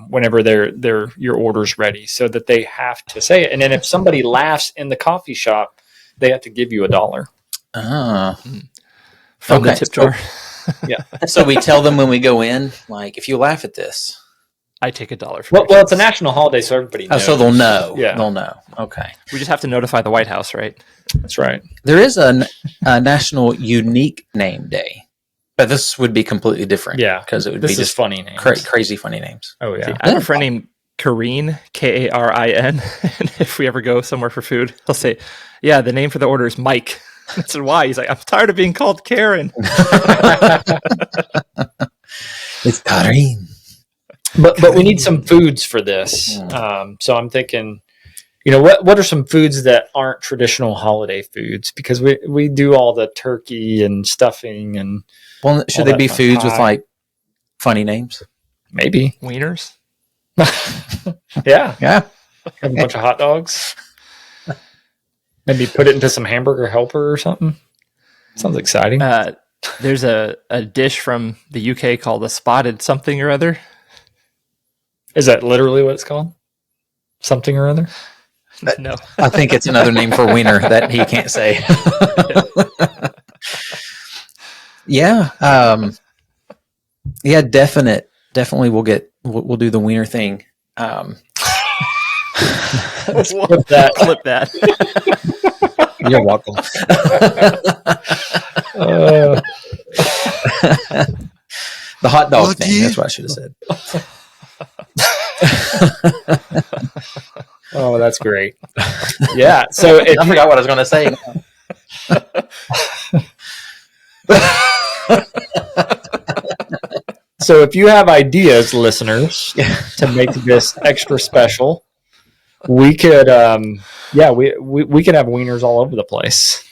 whenever your order's ready, so that they have to say it. And then if somebody laughs in the coffee shop, they have to give you $1. From the tip jar. Yeah. So we tell them when we go in, like, if you laugh at this, I take $1 for well, it's a national holiday, so everybody knows. Oh, so they'll know. Yeah. They'll know. Okay. We just have to notify the White House, right? That's right. There is a National Unique Name Day, but this would be completely different. Yeah. Because it would This be is just funny names. crazy funny names. Oh, yeah. See, I have a friend named Karine, Karin. And if we ever go somewhere for food, he'll say, yeah, the name for the order is Mike. I said, why? He's like, I'm tired of being called Karen. It's Karim. But we need some foods for this. So I'm thinking, what are some foods that aren't traditional holiday foods? Because we do all the turkey and stuffing and. Well, should they be foods with like funny names? Maybe Wieners. Yeah. Yeah. Have a bunch of hot dogs. Maybe put it into some hamburger helper or something. Sounds exciting. There's a dish from the UK called a spotted something or other. Is that literally what it's called? Something or other? No. I think it's another name for wiener that he can't say. Yeah. Yeah, definitely we'll do the wiener thing. Let's clip that. Clip that. You're welcome. The hot dog thing. That's what I should have said. Oh, that's great. Yeah. So I forgot what I was going to say. So if you have ideas, listeners, to make this extra special, we could, we could have wieners all over the place,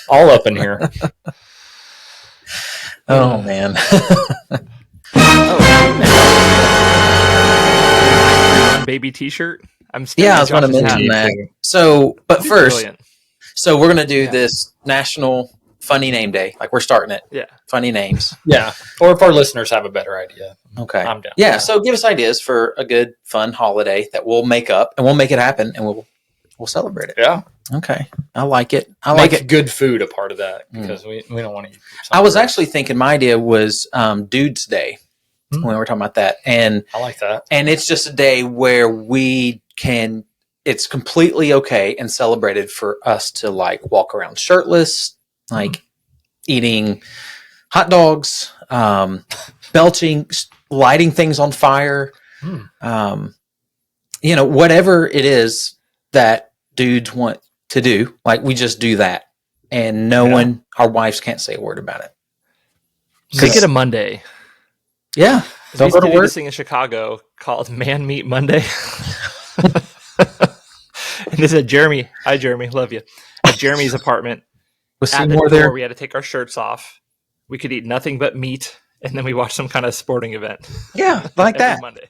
all up in here. Oh man. Baby T-shirt. I was going to mention that. So, but first, brilliant. So we're going to do this National Funny Name Day. Like we're starting it. Yeah. Funny names. Yeah. Or if our listeners have a better idea. Okay. I'm down. Yeah. So give us ideas for a good, fun holiday that we'll make up and we'll make it happen and we'll celebrate it. Yeah. Okay. I like it. I Make like it. good food a part of that because we don't want to eat. I was actually thinking my idea was Dude's Day when we were talking about that. And I like that. And it's just a day where it's completely okay and celebrated for us to like walk around shirtless, like eating hot dogs, belching, lighting things on fire, whatever it is that dudes want to do, like we just do that. And our wives can't say a word about it. Make it a Monday. Yeah. We used to do this thing in Chicago called Man Meat Monday. And this is at Jeremy. Hi, Jeremy. Love you. At Jeremy's apartment. Was at the Seymour door, there? we had to take our shirts off. We could eat nothing but meat, and then we watched some kind of sporting event. Yeah, like that. Monday.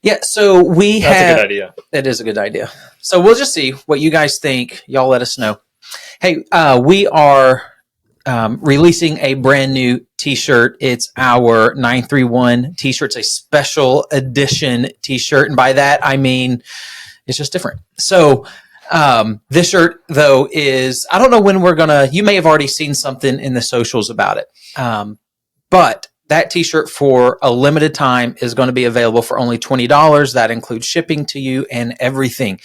Yeah, so That's a good idea. That is a good idea. So we'll just see what you guys think. Y'all let us know. Hey, we are releasing a brand new t-shirt. It's our 931 t-shirt. It's a special edition t-shirt. And by that, I mean, it's just different. So this shirt, though, I don't know when you may have already seen something in the socials about it. But that t-shirt for a limited time is going to be available for only $20. That includes shipping to you and everything.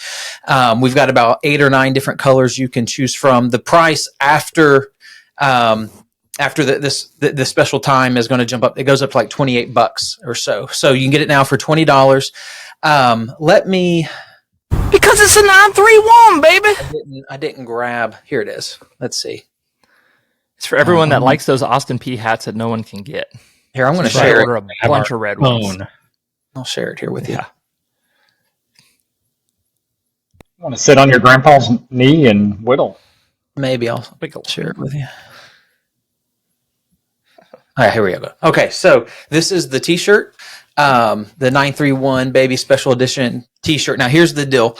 We've got about 8 or 9 different colors you can choose from. The price after this special time is going to jump up. It goes up to like $28 or so. So you can get it now for $20. Because it's a 931, baby. I didn't grab. Here it is. Let's see. It's for everyone that likes those Austin P hats that no one can get. Here, I'm going to So I share order it. a bunch of red ones. I'll share it here with you. Yeah. You want to sit on your grandpa's knee and whittle? Maybe I'll share it with you. All right, here we go. Okay, so this is the t-shirt, the 931 Baby Special Edition t-shirt. Now, here's the deal.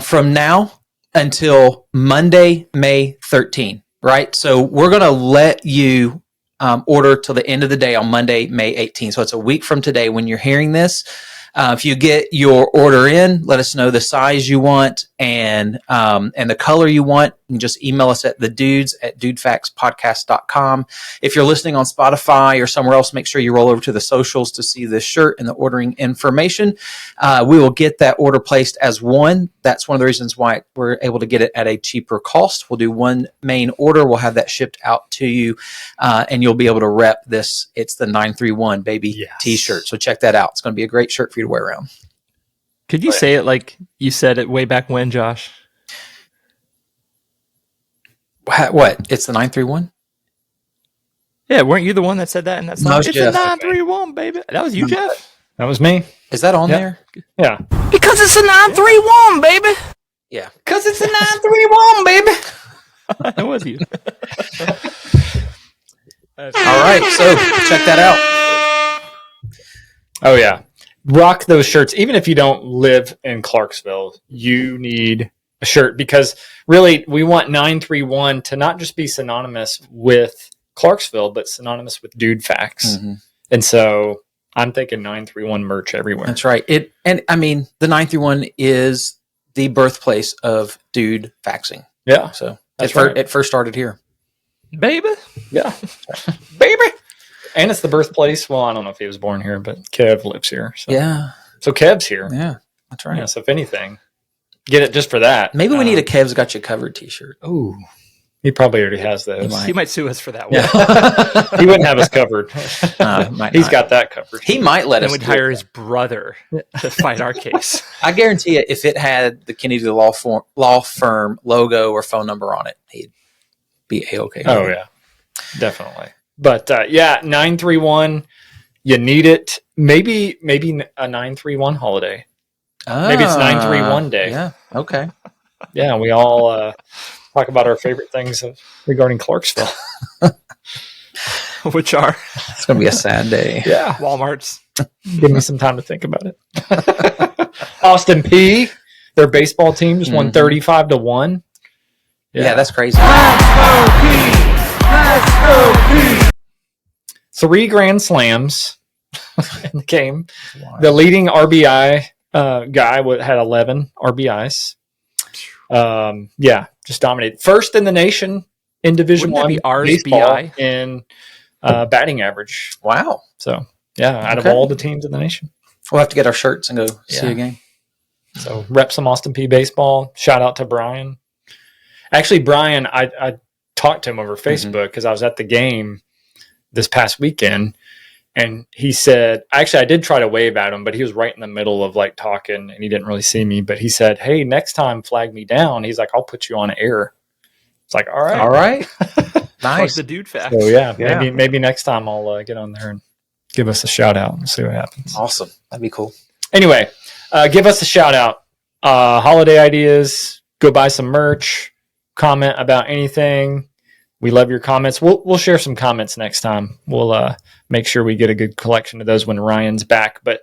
From now until Monday, May 13th, right? So we're going to let you order till the end of the day on Monday, May 18th. So it's a week from today when you're hearing this. If you get your order in, let us know the size you want and the color you want. You can just email us at DudeFaxPodcast.com. If you're listening on Spotify or somewhere else, make sure you roll over to the socials to see the shirt and the ordering information. We will get that order placed as one. That's one of the reasons why we're able to get it at a cheaper cost. We'll do one main order. We'll have that shipped out to you, and you'll be able to rep this. It's the 931 Baby t-shirt. So check that out. It's going to be a great shirt for you to wear around. Could you say it like you said it way back when, Josh? What? It's the 931? Yeah, weren't you the one that said that in that song? No, it's It's Jeff. a 931, baby. That was you, Jeff? That was me. Is that on Yep. there? Yeah. Because it's a 931, baby. Yeah. Because it's a 931, baby. That was you. All right. So check that out. Oh, yeah. Rock those shirts. Even if you don't live in Clarksville, you need a shirt because really we want 931 to not just be synonymous with Clarksville, but synonymous with DudeFax. Mm-hmm. And so I'm thinking 931 merch everywhere. That's right. The 931 is the birthplace of dude faxing. Yeah. So That's it first started here. Baby. Yeah. Baby. And it's the birthplace. Well, I don't know if he was born here, but Kev lives here. So. Yeah. So Kev's here. Yeah. That's right. Yeah, so if anything, get it just for that. Maybe we need a Kev's Got You Covered t-shirt. Oh, he probably already has those. He might sue us for that one. Yeah. He wouldn't have us covered. He's got that covered. He might let Then us we'd hire his brother to fight our case. I guarantee you, if it had the Kennedy Law Firm logo or phone number on it, he'd be A-okay. Oh, yeah. Definitely. But, 931, you need it. Maybe a 931 holiday. Maybe it's 931 day. Yeah, okay. Yeah, we all talk about our favorite things regarding Clarksville. Which are It's going to be a sad day. Yeah. Walmart's. Give me some time to think about it. Austin P, their baseball team just won 35-1. Yeah, that's crazy. 3 grand slams in the game. The leading RBI guy had 11 RBIs. Just dominated. First in the nation in Division Wouldn't that One be baseball RBI? in batting average. Wow. So out of Okay. all the teams in the nation. We'll have to get our shirts and go see a game. So rep some Austin P baseball. Shout out to Brian. Actually, Brian, I talked to him over Facebook because I was at the game this past weekend, and he said, actually, I did try to wave at him, but he was right in the middle of like talking, and he didn't really see me. But he said, "Hey, next time, flag me down." He's like, "I'll put you on air." It's like, all right, Nice. The dude fact. So yeah. Maybe next time I'll get on there and give us a shout out and see what happens. Awesome. That'd be cool. Anyway, give us a shout out. Holiday ideas. Go buy some merch. Comment about anything. We love your comments. We'll share some comments next time. We'll make sure we get a good collection of those when Ryan's back. But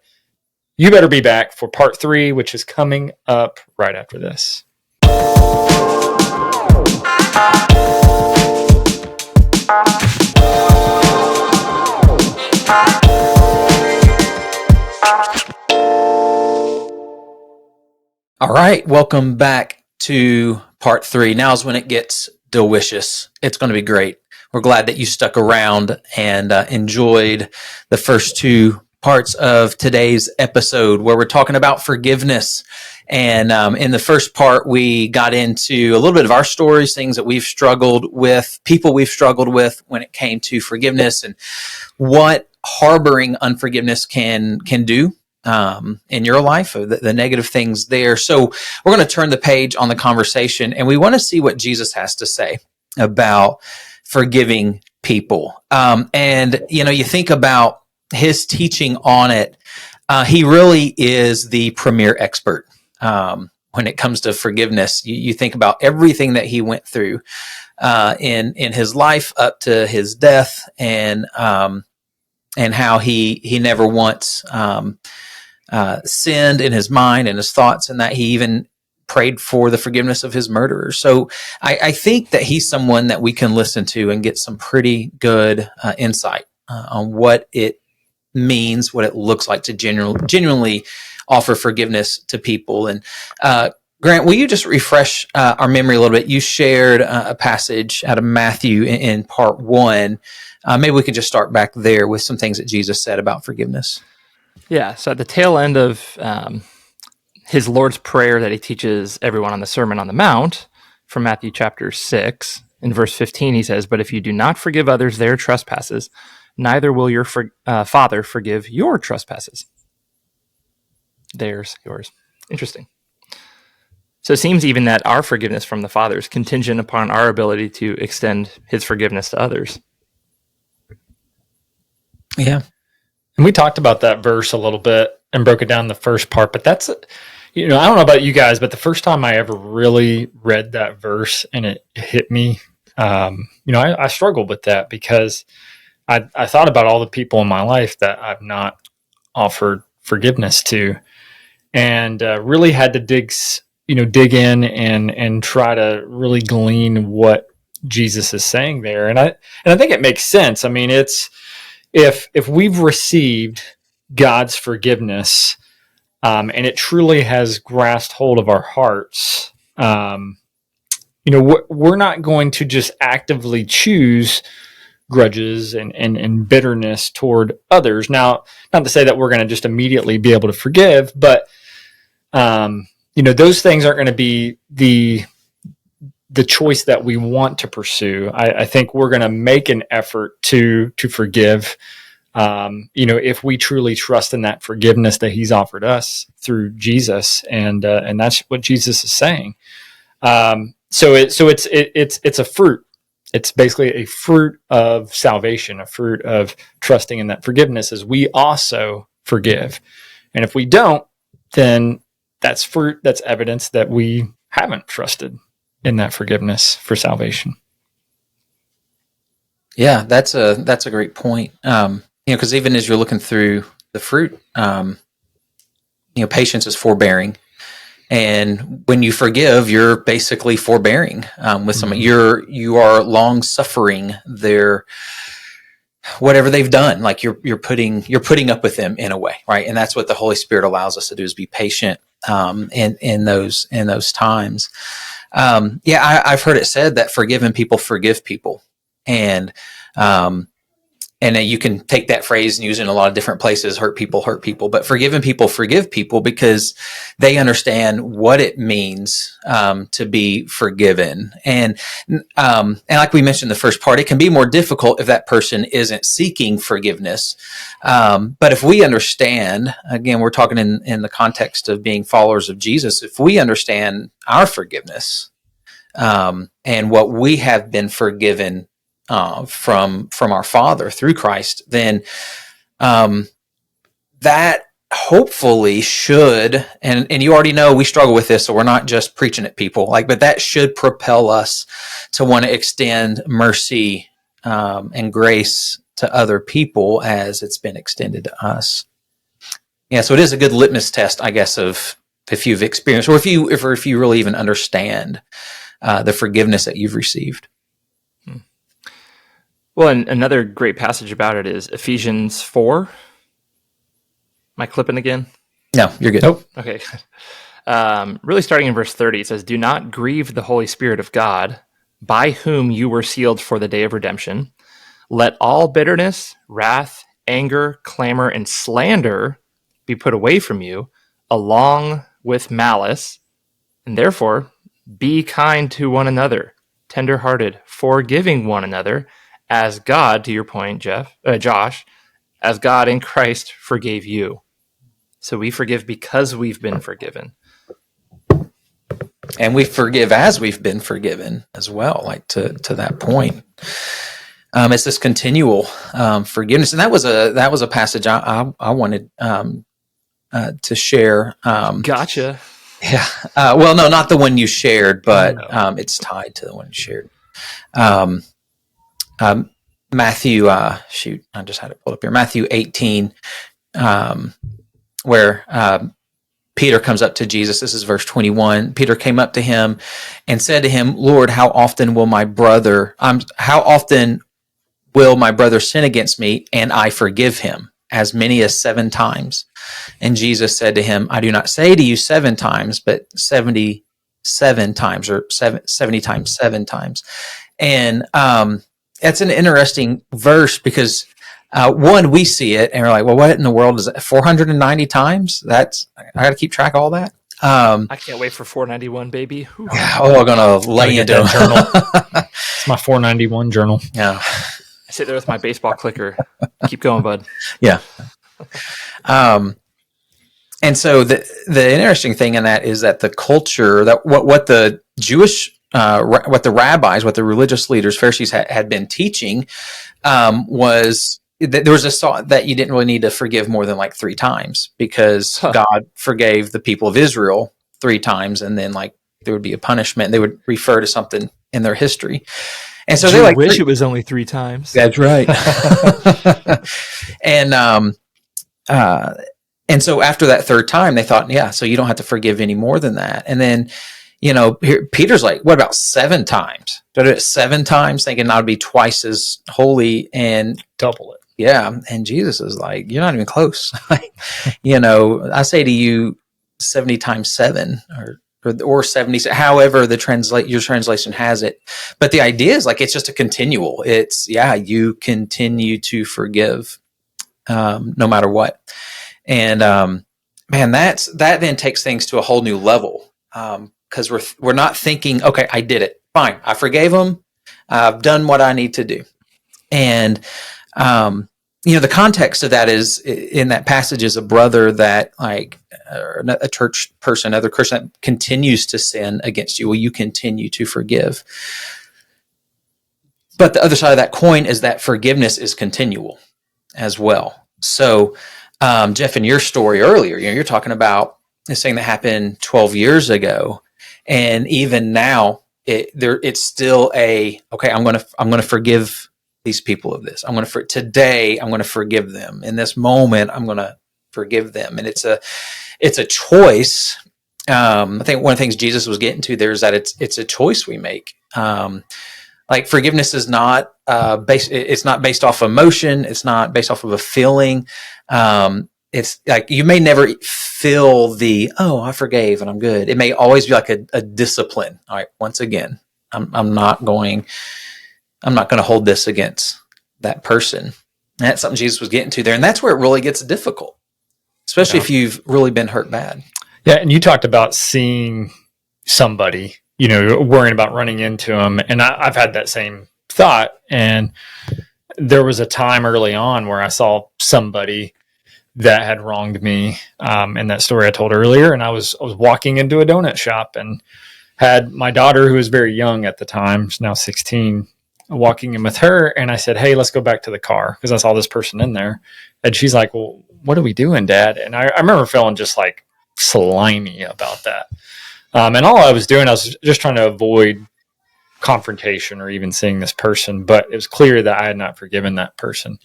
you better be back for part 3, which is coming up right after this. All right. Welcome back to part 3. Now is when it gets delicious. It's going to be great. We're glad that you stuck around and enjoyed the first 2 parts of today's episode where we're talking about forgiveness. And in the first part, we got into a little bit of our stories, things that we've struggled with, people we've struggled with when it came to forgiveness and what harboring unforgiveness can do in your life, the negative things there. So we're going to turn the page on the conversation, and we want to see what Jesus has to say about forgiving people. And, you think about his teaching on it. He really is the premier expert when it comes to forgiveness. You think about everything that he went through in his life up to his death, and how he never once sinned in his mind and his thoughts, and that he even prayed for the forgiveness of his murderers. So I think that he's someone that we can listen to and get some pretty good insight on what it means, what it looks like to genuinely offer forgiveness to people. And Grant, will you just refresh our memory a little bit? You shared a passage out of Matthew in part 1. Maybe we could just start back there with some things that Jesus said about forgiveness. Yeah, so at the tail end of his Lord's Prayer that he teaches everyone on the Sermon on the Mount, from Matthew chapter 6, in verse 15, he says, "But if you do not forgive others their trespasses, neither will your Father forgive your trespasses." Theirs, yours. Interesting. So it seems even that our forgiveness from the Father is contingent upon our ability to extend his forgiveness to others. Yeah. And we talked about that verse a little bit and broke it down in the first part, but that's, I don't know about you guys, but the first time I ever really read that verse and it hit me, I struggled with that because I thought about all the people in my life that I've not offered forgiveness to, and really had to dig in and try to really glean what Jesus is saying there. And I think it makes sense. I mean, it's, if we've received God's forgiveness, and it truly has grasped hold of our hearts, we're not going to just actively choose grudges and bitterness toward others. Now, not to say that we're going to just immediately be able to forgive, but those things aren't going to be the choice that we want to pursue. I think we're going to make an effort to forgive, if we truly trust in that forgiveness that he's offered us through Jesus. And that's what Jesus is saying. So it's a fruit. It's basically a fruit of salvation, a fruit of trusting in that forgiveness as we also forgive. And if we don't, then that's fruit, that's evidence that we haven't trusted in that forgiveness for salvation. Yeah, that's a great point. Because even as you're looking through the fruit, patience is forbearing. And when you forgive, you're basically forbearing with someone. You are long suffering their whatever they've done. Like you're putting up with them in a way, right? And that's what the Holy Spirit allows us to do, is be patient in those times. I've heard it said that forgiven people forgive people, and you can take that phrase and use it in a lot of different places. Hurt people, but forgiven people forgive people because they understand what it means to be forgiven. And like we mentioned in the first part, it can be more difficult if that person isn't seeking forgiveness. But if we understand, again, we're talking in the context of being followers of Jesus, if we understand our forgiveness and what we have been forgiven from our Father through Christ, then that hopefully should, and you already know we struggle with this, so we're not just preaching at people, but that should propel us to want to extend mercy and grace to other people as it's been extended to us. Yeah, so it is a good litmus test, I guess, of if you've experienced, or if you really even understand the forgiveness that you've received. Well, and another great passage about it is Ephesians 4. Am I clipping again? No, you're good. Nope. Okay. Really starting in verse 30, it says, "Do not grieve the Holy Spirit of God, by whom you were sealed for the day of redemption. Let all bitterness, wrath, anger, clamor, and slander be put away from you, along with malice. And therefore, be kind to one another, tender-hearted, forgiving one another, as God," to your point, Josh, "as God in Christ forgave you." So we forgive because we've been forgiven. And we forgive as we've been forgiven as well, like to that point. It's this continual forgiveness. And that was a passage I wanted to share. Gotcha. Yeah. Well, no, not the one you shared, but it's tied to the one you shared. Matthew, I just had it pulled up here. Matthew 18, where Peter comes up to Jesus. This is verse 21. Peter came up to him and said to him, "Lord, how often will my brother sin against me and I forgive him? As many as 7 times." And Jesus said to him, "I do not say to you 7 times, but 77 times, or 70 times 7 times." And that's an interesting verse because one, we see it and we're like, well, what in the world is that? 490 times? I got to keep track of all that. I can't wait for 491, baby. Whew. I'm going to lay you down. Journal. It's my 491 journal. Yeah. I sit there with my baseball clicker. Keep going, bud. Yeah. And so the interesting thing in that is that the culture, that what the Jewish, what the rabbis, what the religious leaders, Pharisees had been teaching, was that there was this thought that you didn't really need to forgive more than like 3 times, because God forgave the people of Israel 3 times, and then like there would be a punishment. They would refer to something in their history. And so they like wish it was only 3 times. That's right. And so after that 3rd time, they thought, yeah, so you don't have to forgive any more than that. And then, here, Peter's like, what about 7 times? Do I do it 7 times, thinking I'd be twice as holy, and Double it. yeah. And Jesus is like, you're not even close. I say to you 70 times 7 or 70, however your translation has it. But the idea is like, it's just a continual. It's, you continue to forgive no matter what. And man, that then takes things to a whole new level, because we're not thinking, okay, I did it, fine, I forgave them, I've done what I need to do. And the context of that is, in that passage, is a brother that, like, a church person, another Christian, that continues to sin against you. Well, you continue to forgive. But the other side of that coin is that forgiveness is continual as well. So, Jeff, in your story earlier, you're talking about this thing that happened 12 years ago, and even now, it's still okay. I'm going to forgive these people of this. Today I'm going to forgive them. In this moment, I'm going to forgive them, and it's a choice. I think one of the things Jesus was getting to there is that it's a choice we make. Like, forgiveness is not it's not based off emotion. It's not based off of a feeling. It's like, you may never feel I forgave and I'm good. It may always be like a discipline. All right, once again, I'm not going to hold this against that person. And that's something Jesus was getting to there. And that's where it really gets difficult, especially if you've really been hurt bad. Yeah. And you talked about seeing somebody, worrying about running into them. And I've had that same thought. And there was a time early on where I saw somebody that had wronged me, in that story I told earlier. And I was walking into a donut shop and had my daughter, who was very young at the time, she's now 16, walking in with her. And I said, hey, let's go back to the car, because I saw this person in there. And she's like, well, what are we doing, Dad? And I remember feeling just like slimy about that. And all I was doing, I was just trying to avoid confrontation or even seeing this person, but it was clear that I had not forgiven that person.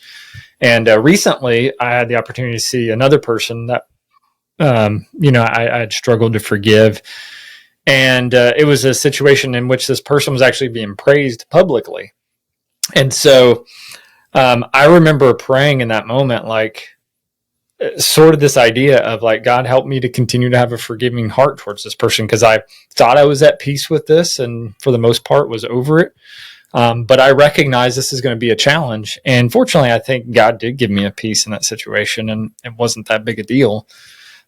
And recently I had the opportunity to see another person that, I had struggled to forgive. And it was a situation in which this person was actually being praised publicly. And so I remember praying in that moment, like, sort of this idea of like, God, help me to continue to have a forgiving heart towards this person, because I thought I was at peace with this and for the most part was over it. But I recognize this is going to be a challenge. And fortunately, I think God did give me a peace in that situation, and it wasn't that big a deal.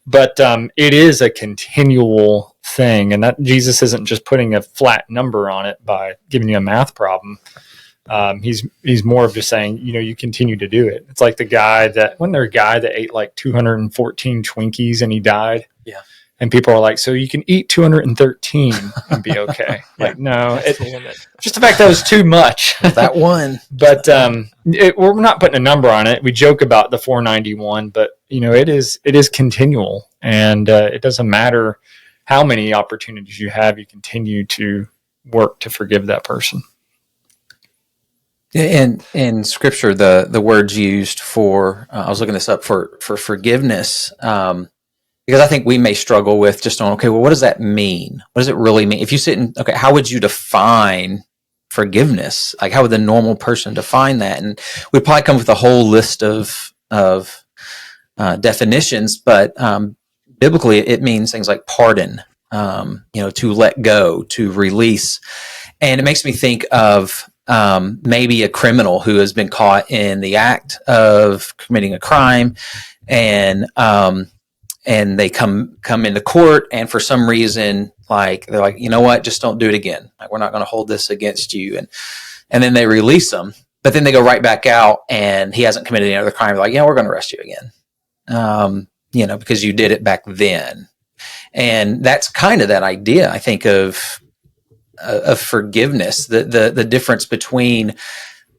But it is a continual thing, and that Jesus isn't just putting a flat number on it by giving you a math problem. He's more of just saying, you continue to do it. It's like the guy that ate like 214 Twinkies and he died. Yeah. And people are like, so you can eat 213 and be okay. Like, no, just the fact that was too much. That one. But we're not putting a number on it. We joke about the 491, but it is continual, and it doesn't matter how many opportunities you have. You continue to work to forgive that person. In Scripture, the words used for I was looking this up for forgiveness. Because I think we may struggle with just on, okay, well, what does that mean? What does it really mean? If you sit in, okay, how would you define forgiveness? Like, how would the normal person define that? And we'd probably come with a whole list of definitions, but biblically, it means things like pardon, to let go, to release. And it makes me think of maybe a criminal who has been caught in the act of committing a crime, and they come into court, and for some reason, like, they're like, you know what, just don't do it again. Like, we're not going to hold this against you. And then they release them, but then they go right back out and he hasn't committed any other crime. They're like, yeah, we're going to arrest you again. because you did it back then. And that's kind of that idea, I think, of forgiveness, the difference between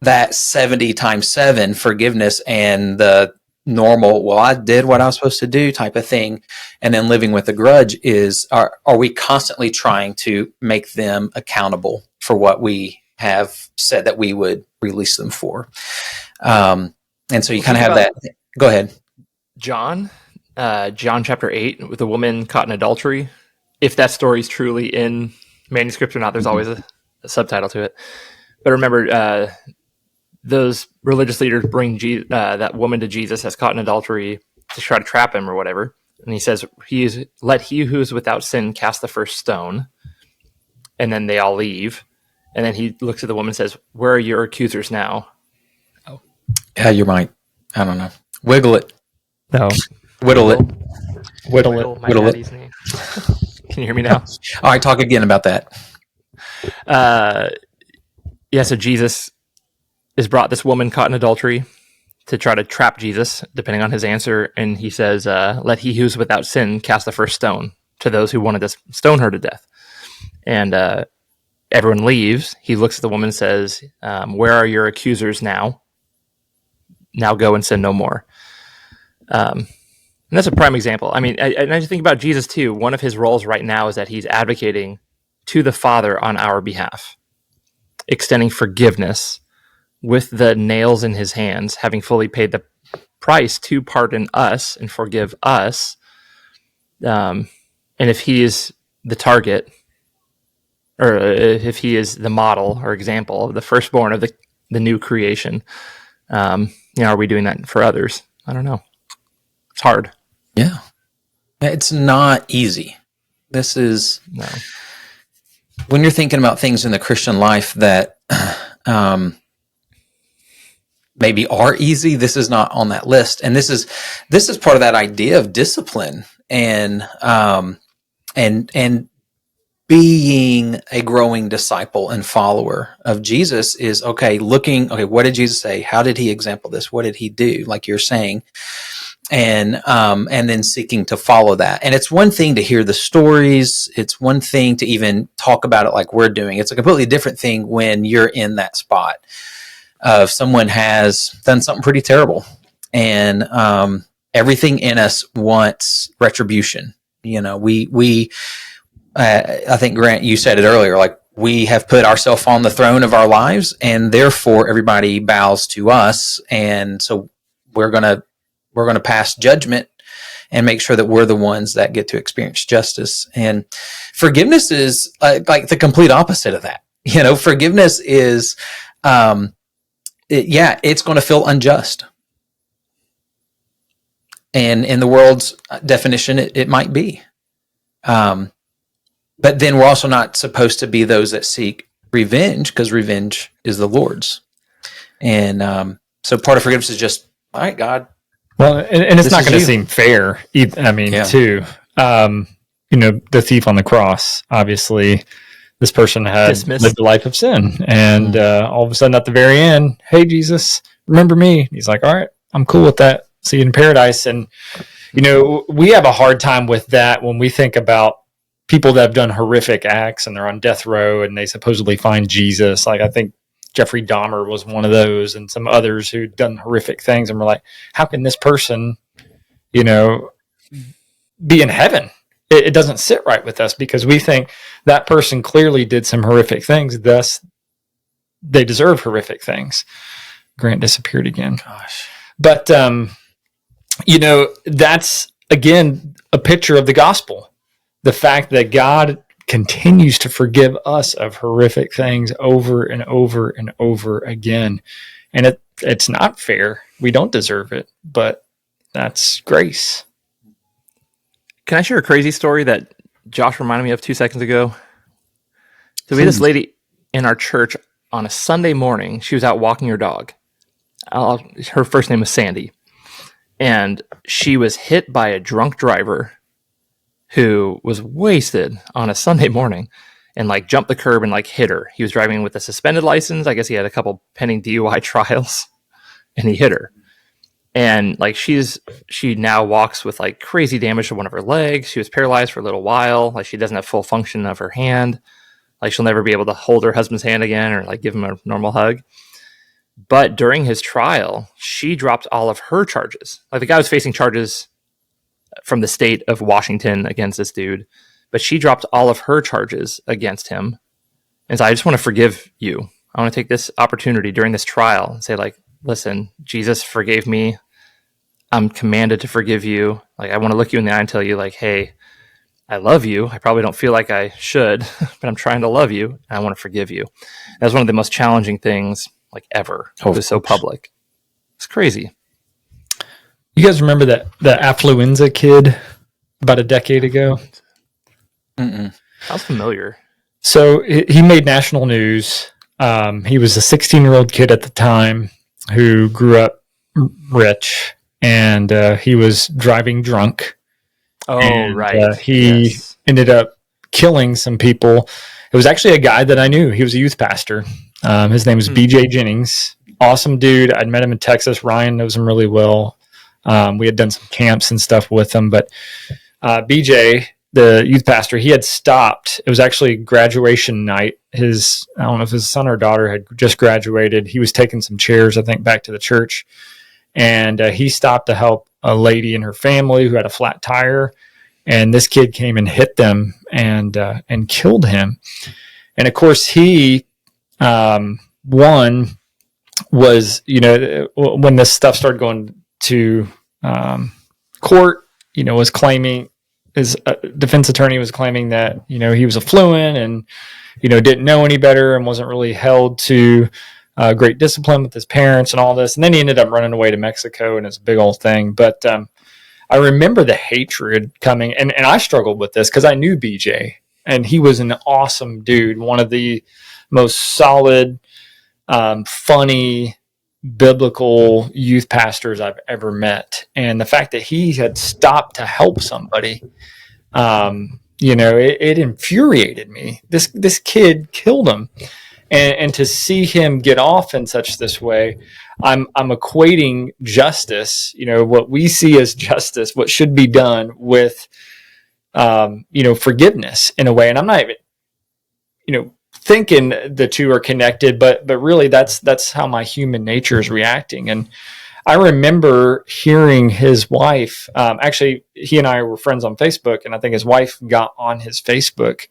that 70 times 7 forgiveness and the normal, well, I did what I was supposed to do type of thing, and then living with a grudge is, are we constantly trying to make them accountable for what we have said that we would release them for? And so you kind of have that. Go ahead. John chapter 8, with the woman caught in adultery. If that story is truly in manuscript or not, there's always a subtitle to it. But remember, those religious leaders bring that woman to Jesus as caught in adultery to try to trap him or whatever. And he says, let he who is without sin cast the first stone. And then they all leave. And then he looks at the woman and says, where are your accusers now? Oh, yeah, you might. I don't know. Wiggle it. No. Whittle it. My daddy's name. Can you hear me now? All right, talk again about that. So Jesus is brought, this woman caught in adultery, to try to trap Jesus, depending on his answer. And he says, let he who's without sin cast the first stone, to those who wanted to stone her to death. And everyone leaves. He looks at the woman and says, where are your accusers now? Now go and sin no more. And that's a prime example. I mean, and I just think about Jesus too. One of his roles right now is that he's advocating to the Father on our behalf, extending forgiveness with the nails in his hands, having fully paid the price to pardon us and forgive us. And if he is the target, or if he is the model or example of the firstborn of the new creation, are we doing that for others? I don't know. It's hard. Yeah. It's not easy. This is, no. When you're thinking about things in the Christian life that maybe are easy, this is not on that list. And this is part of that idea of discipline and being a growing disciple and follower of Jesus is, what did Jesus say? How did he example this? What did he do? Like you're saying, and then seeking to follow that. And it's one thing to hear the stories. It's one thing to even talk about it like we're doing. It's a completely different thing when you're in that spot of someone has done something pretty terrible, and everything in us wants retribution. I think, Grant, you said it earlier, like we have put ourselves on the throne of our lives, and therefore everybody bows to us. And so we're going to pass judgment and make sure that we're the ones that get to experience justice. And forgiveness is like the complete opposite of that. Forgiveness is, it's going to feel unjust. And in the world's definition, it might be. But then we're also not supposed to be those that seek revenge, because revenge is the Lord's. And so part of forgiveness is just, all right, God. Well, and it's not going to seem fair. I mean, too. The thief on the cross, obviously, this person had lived a life of sin. And all of a sudden at the very end, hey, Jesus, remember me. And he's like, all right, I'm cool with that. See you in paradise. And, we have a hard time with that when we think about people that have done horrific acts and they're on death row and they supposedly find Jesus. Like, I think Jeffrey Dahmer was one of those, and some others who'd done horrific things. And we're like, how can this person, be in heaven? It doesn't sit right with us, because we think that person clearly did some horrific things. Thus, they deserve horrific things. Grant disappeared again. Gosh. But, that's, again, a picture of the gospel. The fact that God continues to forgive us of horrific things over and over and over again. And it's not fair. We don't deserve it, but that's grace. Can I share a crazy story that Josh reminded me of 2 seconds ago? So we had this lady in our church on a Sunday morning. She was out walking her dog. Her first name was Sandy. And she was hit by a drunk driver who was wasted on a Sunday morning and jumped the curb and hit her. He was driving with a suspended license. I guess he had a couple pending DUI trials, and he hit her. And like she now walks with like crazy damage to one of her legs. She was paralyzed for a little while. Like she doesn't have full function of her hand. Like she'll never be able to hold her husband's hand again or like give him a normal hug. But during his trial, she dropped all of her charges. Like the guy was facing charges from the state of Washington against this dude, but she dropped all of her charges against him. And so I just want to forgive you. I want to take this opportunity during this trial and say like, listen, Jesus forgave me. I'm commanded to forgive you. Like I want to look you in the eye and tell you like, hey, I love you. I probably don't feel like I should, but I'm trying to love you. And I want to forgive you. That was one of the most challenging things like ever. It was so public. It's crazy. You guys remember the affluenza kid about a decade ago? Sounds familiar. So he made national news. He was a 16-year-old kid at the time who grew up rich, and he was driving drunk. Oh, and, right. He ended up killing some people. It was actually a guy that I knew. He was a youth pastor. His name was BJ Jennings. Awesome dude. I'd met him in Texas. Ryan knows him really well. We had done some camps and stuff with him. But BJ, the youth pastor, he had stopped. It was actually graduation night. I don't know if his son or daughter had just graduated. He was taking some chairs, I think, back to the church. And he stopped to help a lady and her family who had a flat tire. And this kid came and hit them and killed him. And of course, he, one was, when this stuff started going to court, was claiming, his defense attorney was claiming that, he was affluent and, didn't know any better and wasn't really held to great discipline with his parents and all this. And then he ended up running away to Mexico, and it's a big old thing. But I remember the hatred coming, and I struggled with this because I knew BJ, and he was an awesome dude, one of the most solid, funny, biblical youth pastors I've ever met. And the fact that he had stopped to help somebody, it infuriated me. This kid killed him. And to see him get off in this way, I'm equating justice, what we see as justice, what should be done with, forgiveness in a way. And I'm not even, thinking the two are connected, but really that's how my human nature is reacting. And I remember hearing his wife, actually, he and I were friends on Facebook, and I think his wife got on his Facebook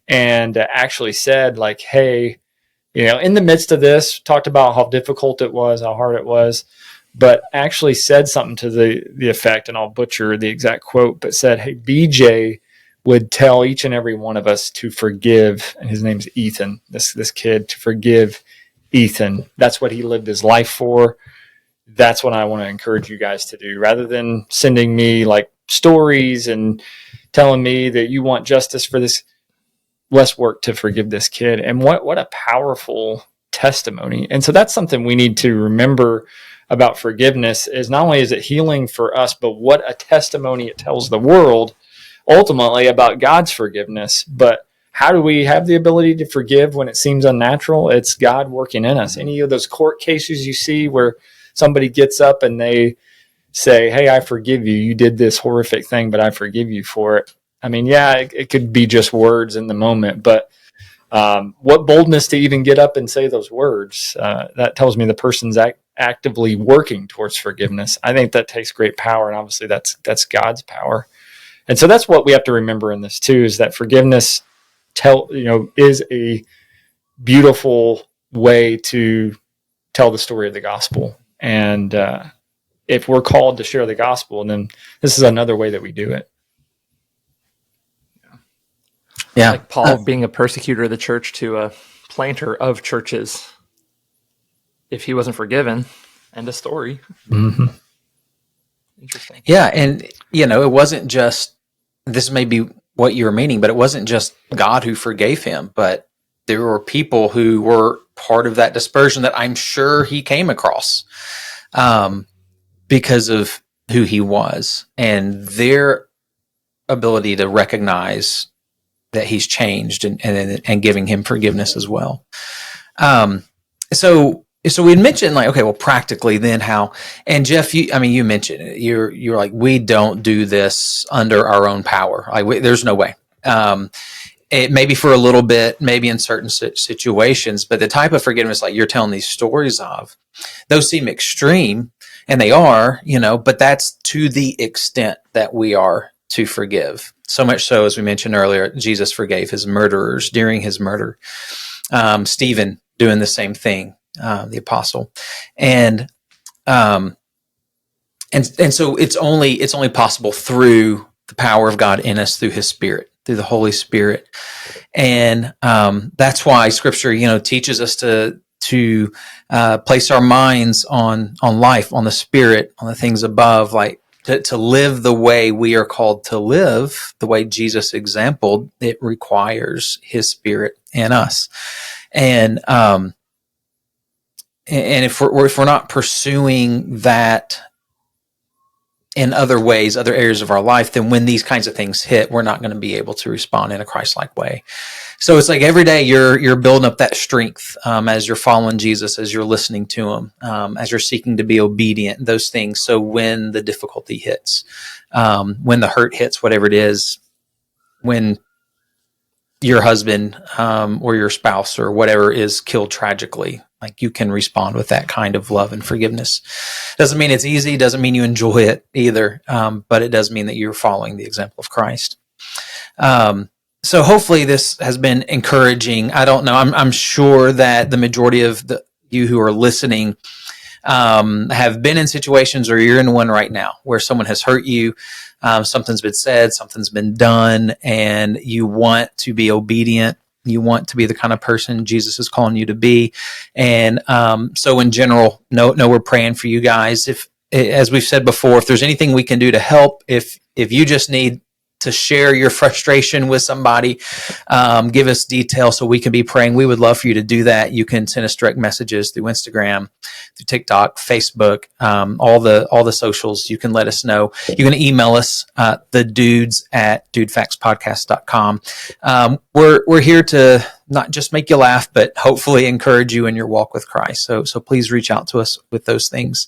and actually said like, hey, in the midst of this, talked about how difficult it was, how hard it was, but actually said something to the effect, and I'll butcher the exact quote, but said, hey, BJ would tell each and every one of us to forgive, and his name's Ethan, this kid, to forgive Ethan. That's what he lived his life for. That's what I want to encourage you guys to do. Rather than sending me like stories and telling me that you want justice for this, let's work to forgive this kid. And what a powerful testimony. And so that's something we need to remember about forgiveness, is not only is it healing for us, but what a testimony it tells the world ultimately about God's forgiveness. But how do we have the ability to forgive when it seems unnatural? It's God working in us. Any of those court cases you see where somebody gets up and they say, hey, I forgive you. You did this horrific thing, but I forgive you for it. I mean, yeah, it could be just words in the moment, but what boldness to even get up and say those words. That tells me the person's actively working towards forgiveness. I think that takes great power, and obviously that's God's power. And so that's what we have to remember in this too, is that forgiveness is a beautiful way to tell the story of the gospel. And if we're called to share the gospel, then this is another way that we do it. Yeah. Like Paul being a persecutor of the church to a planter of churches. If he wasn't forgiven, end of story. Mm-hmm. Interesting. Yeah. And, it wasn't just, this may be what you were meaning, but it wasn't just God who forgave him, but there were people who were part of that dispersion that I'm sure he came across because of who he was and their ability to recognize that he's changed and giving him forgiveness as well. So so we'd mentioned like, okay, well, practically then how, and Jeff, you mentioned it. You're like, we don't do this under our own power. Like there's no way. It maybe for a little bit, maybe in certain situations, but the type of forgiveness like you're telling these stories of, those seem extreme, and they are, but that's to the extent that we are to forgive. So much so, as we mentioned earlier, Jesus forgave his murderers during his murder. Stephen doing the same thing, the apostle, and so it's only possible through the power of God in us, through his Spirit, through the Holy Spirit. And that's why Scripture, teaches us to place our minds on life, on the Spirit, on the things above, like to live the way we are called to live, the way Jesus exampled. It requires his Spirit in us. And if we're not pursuing that in other ways, other areas of our life, then when these kinds of things hit, we're not going to be able to respond in a Christ-like way. So it's like every day you're building up that strength as you're following Jesus, as you're listening to him, as you're seeking to be obedient, those things. So when the difficulty hits, when the hurt hits, whatever it is, when your husband or your spouse or whatever is killed tragically, like you can respond with that kind of love and forgiveness. Doesn't mean it's easy, doesn't mean you enjoy it either, but it does mean that you're following the example of Christ. So hopefully this has been encouraging. I don't know. I'm sure that the majority of you who are listening have been in situations, or you're in one right now, where someone has hurt you. Something's been said, something's been done, and you want to be obedient. You want to be the kind of person Jesus is calling you to be. And so in general, we're praying for you guys. If, as we've said before, if there's anything we can do to help, if you just need to share your frustration with somebody, give us details so we can be praying. We would love for you to do that. You can send us direct messages through Instagram, through TikTok, Facebook, all the socials. You can let us know. You can email us, thedudes@DudeFaxPodcast.com. We're here to not just make you laugh, but hopefully encourage you in your walk with Christ. So please reach out to us with those things.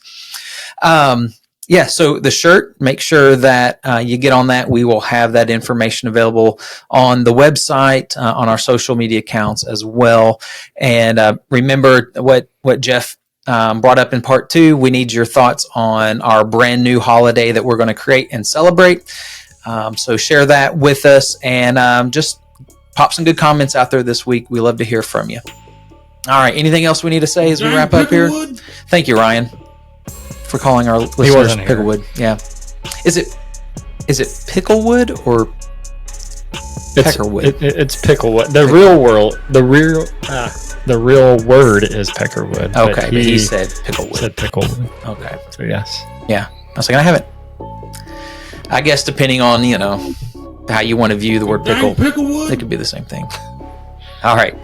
So the shirt, make sure that you get on that. We will have that information available on the website, on our social media accounts as well. And remember what Jeff brought up in part 2. We need your thoughts on our brand new holiday that we're going to create and celebrate. So share that with us, and just pop some good comments out there this week. We love to hear from you. All right. Anything else we need to say as we wrap up here? Thank you, Ryan, for calling our listeners Picklewood. Yeah. Is it Picklewood or Peckerwood? It's Picklewood. The real word is Peckerwood. Okay, but he said Picklewood. Said Picklewood. Okay. So yes. Yeah. I was like, I have it. I guess depending on, how you want to view the word pickle, it could be the same thing. All right.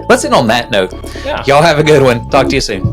Let's end on that note. Yeah. Y'all have a good one. Talk to you soon.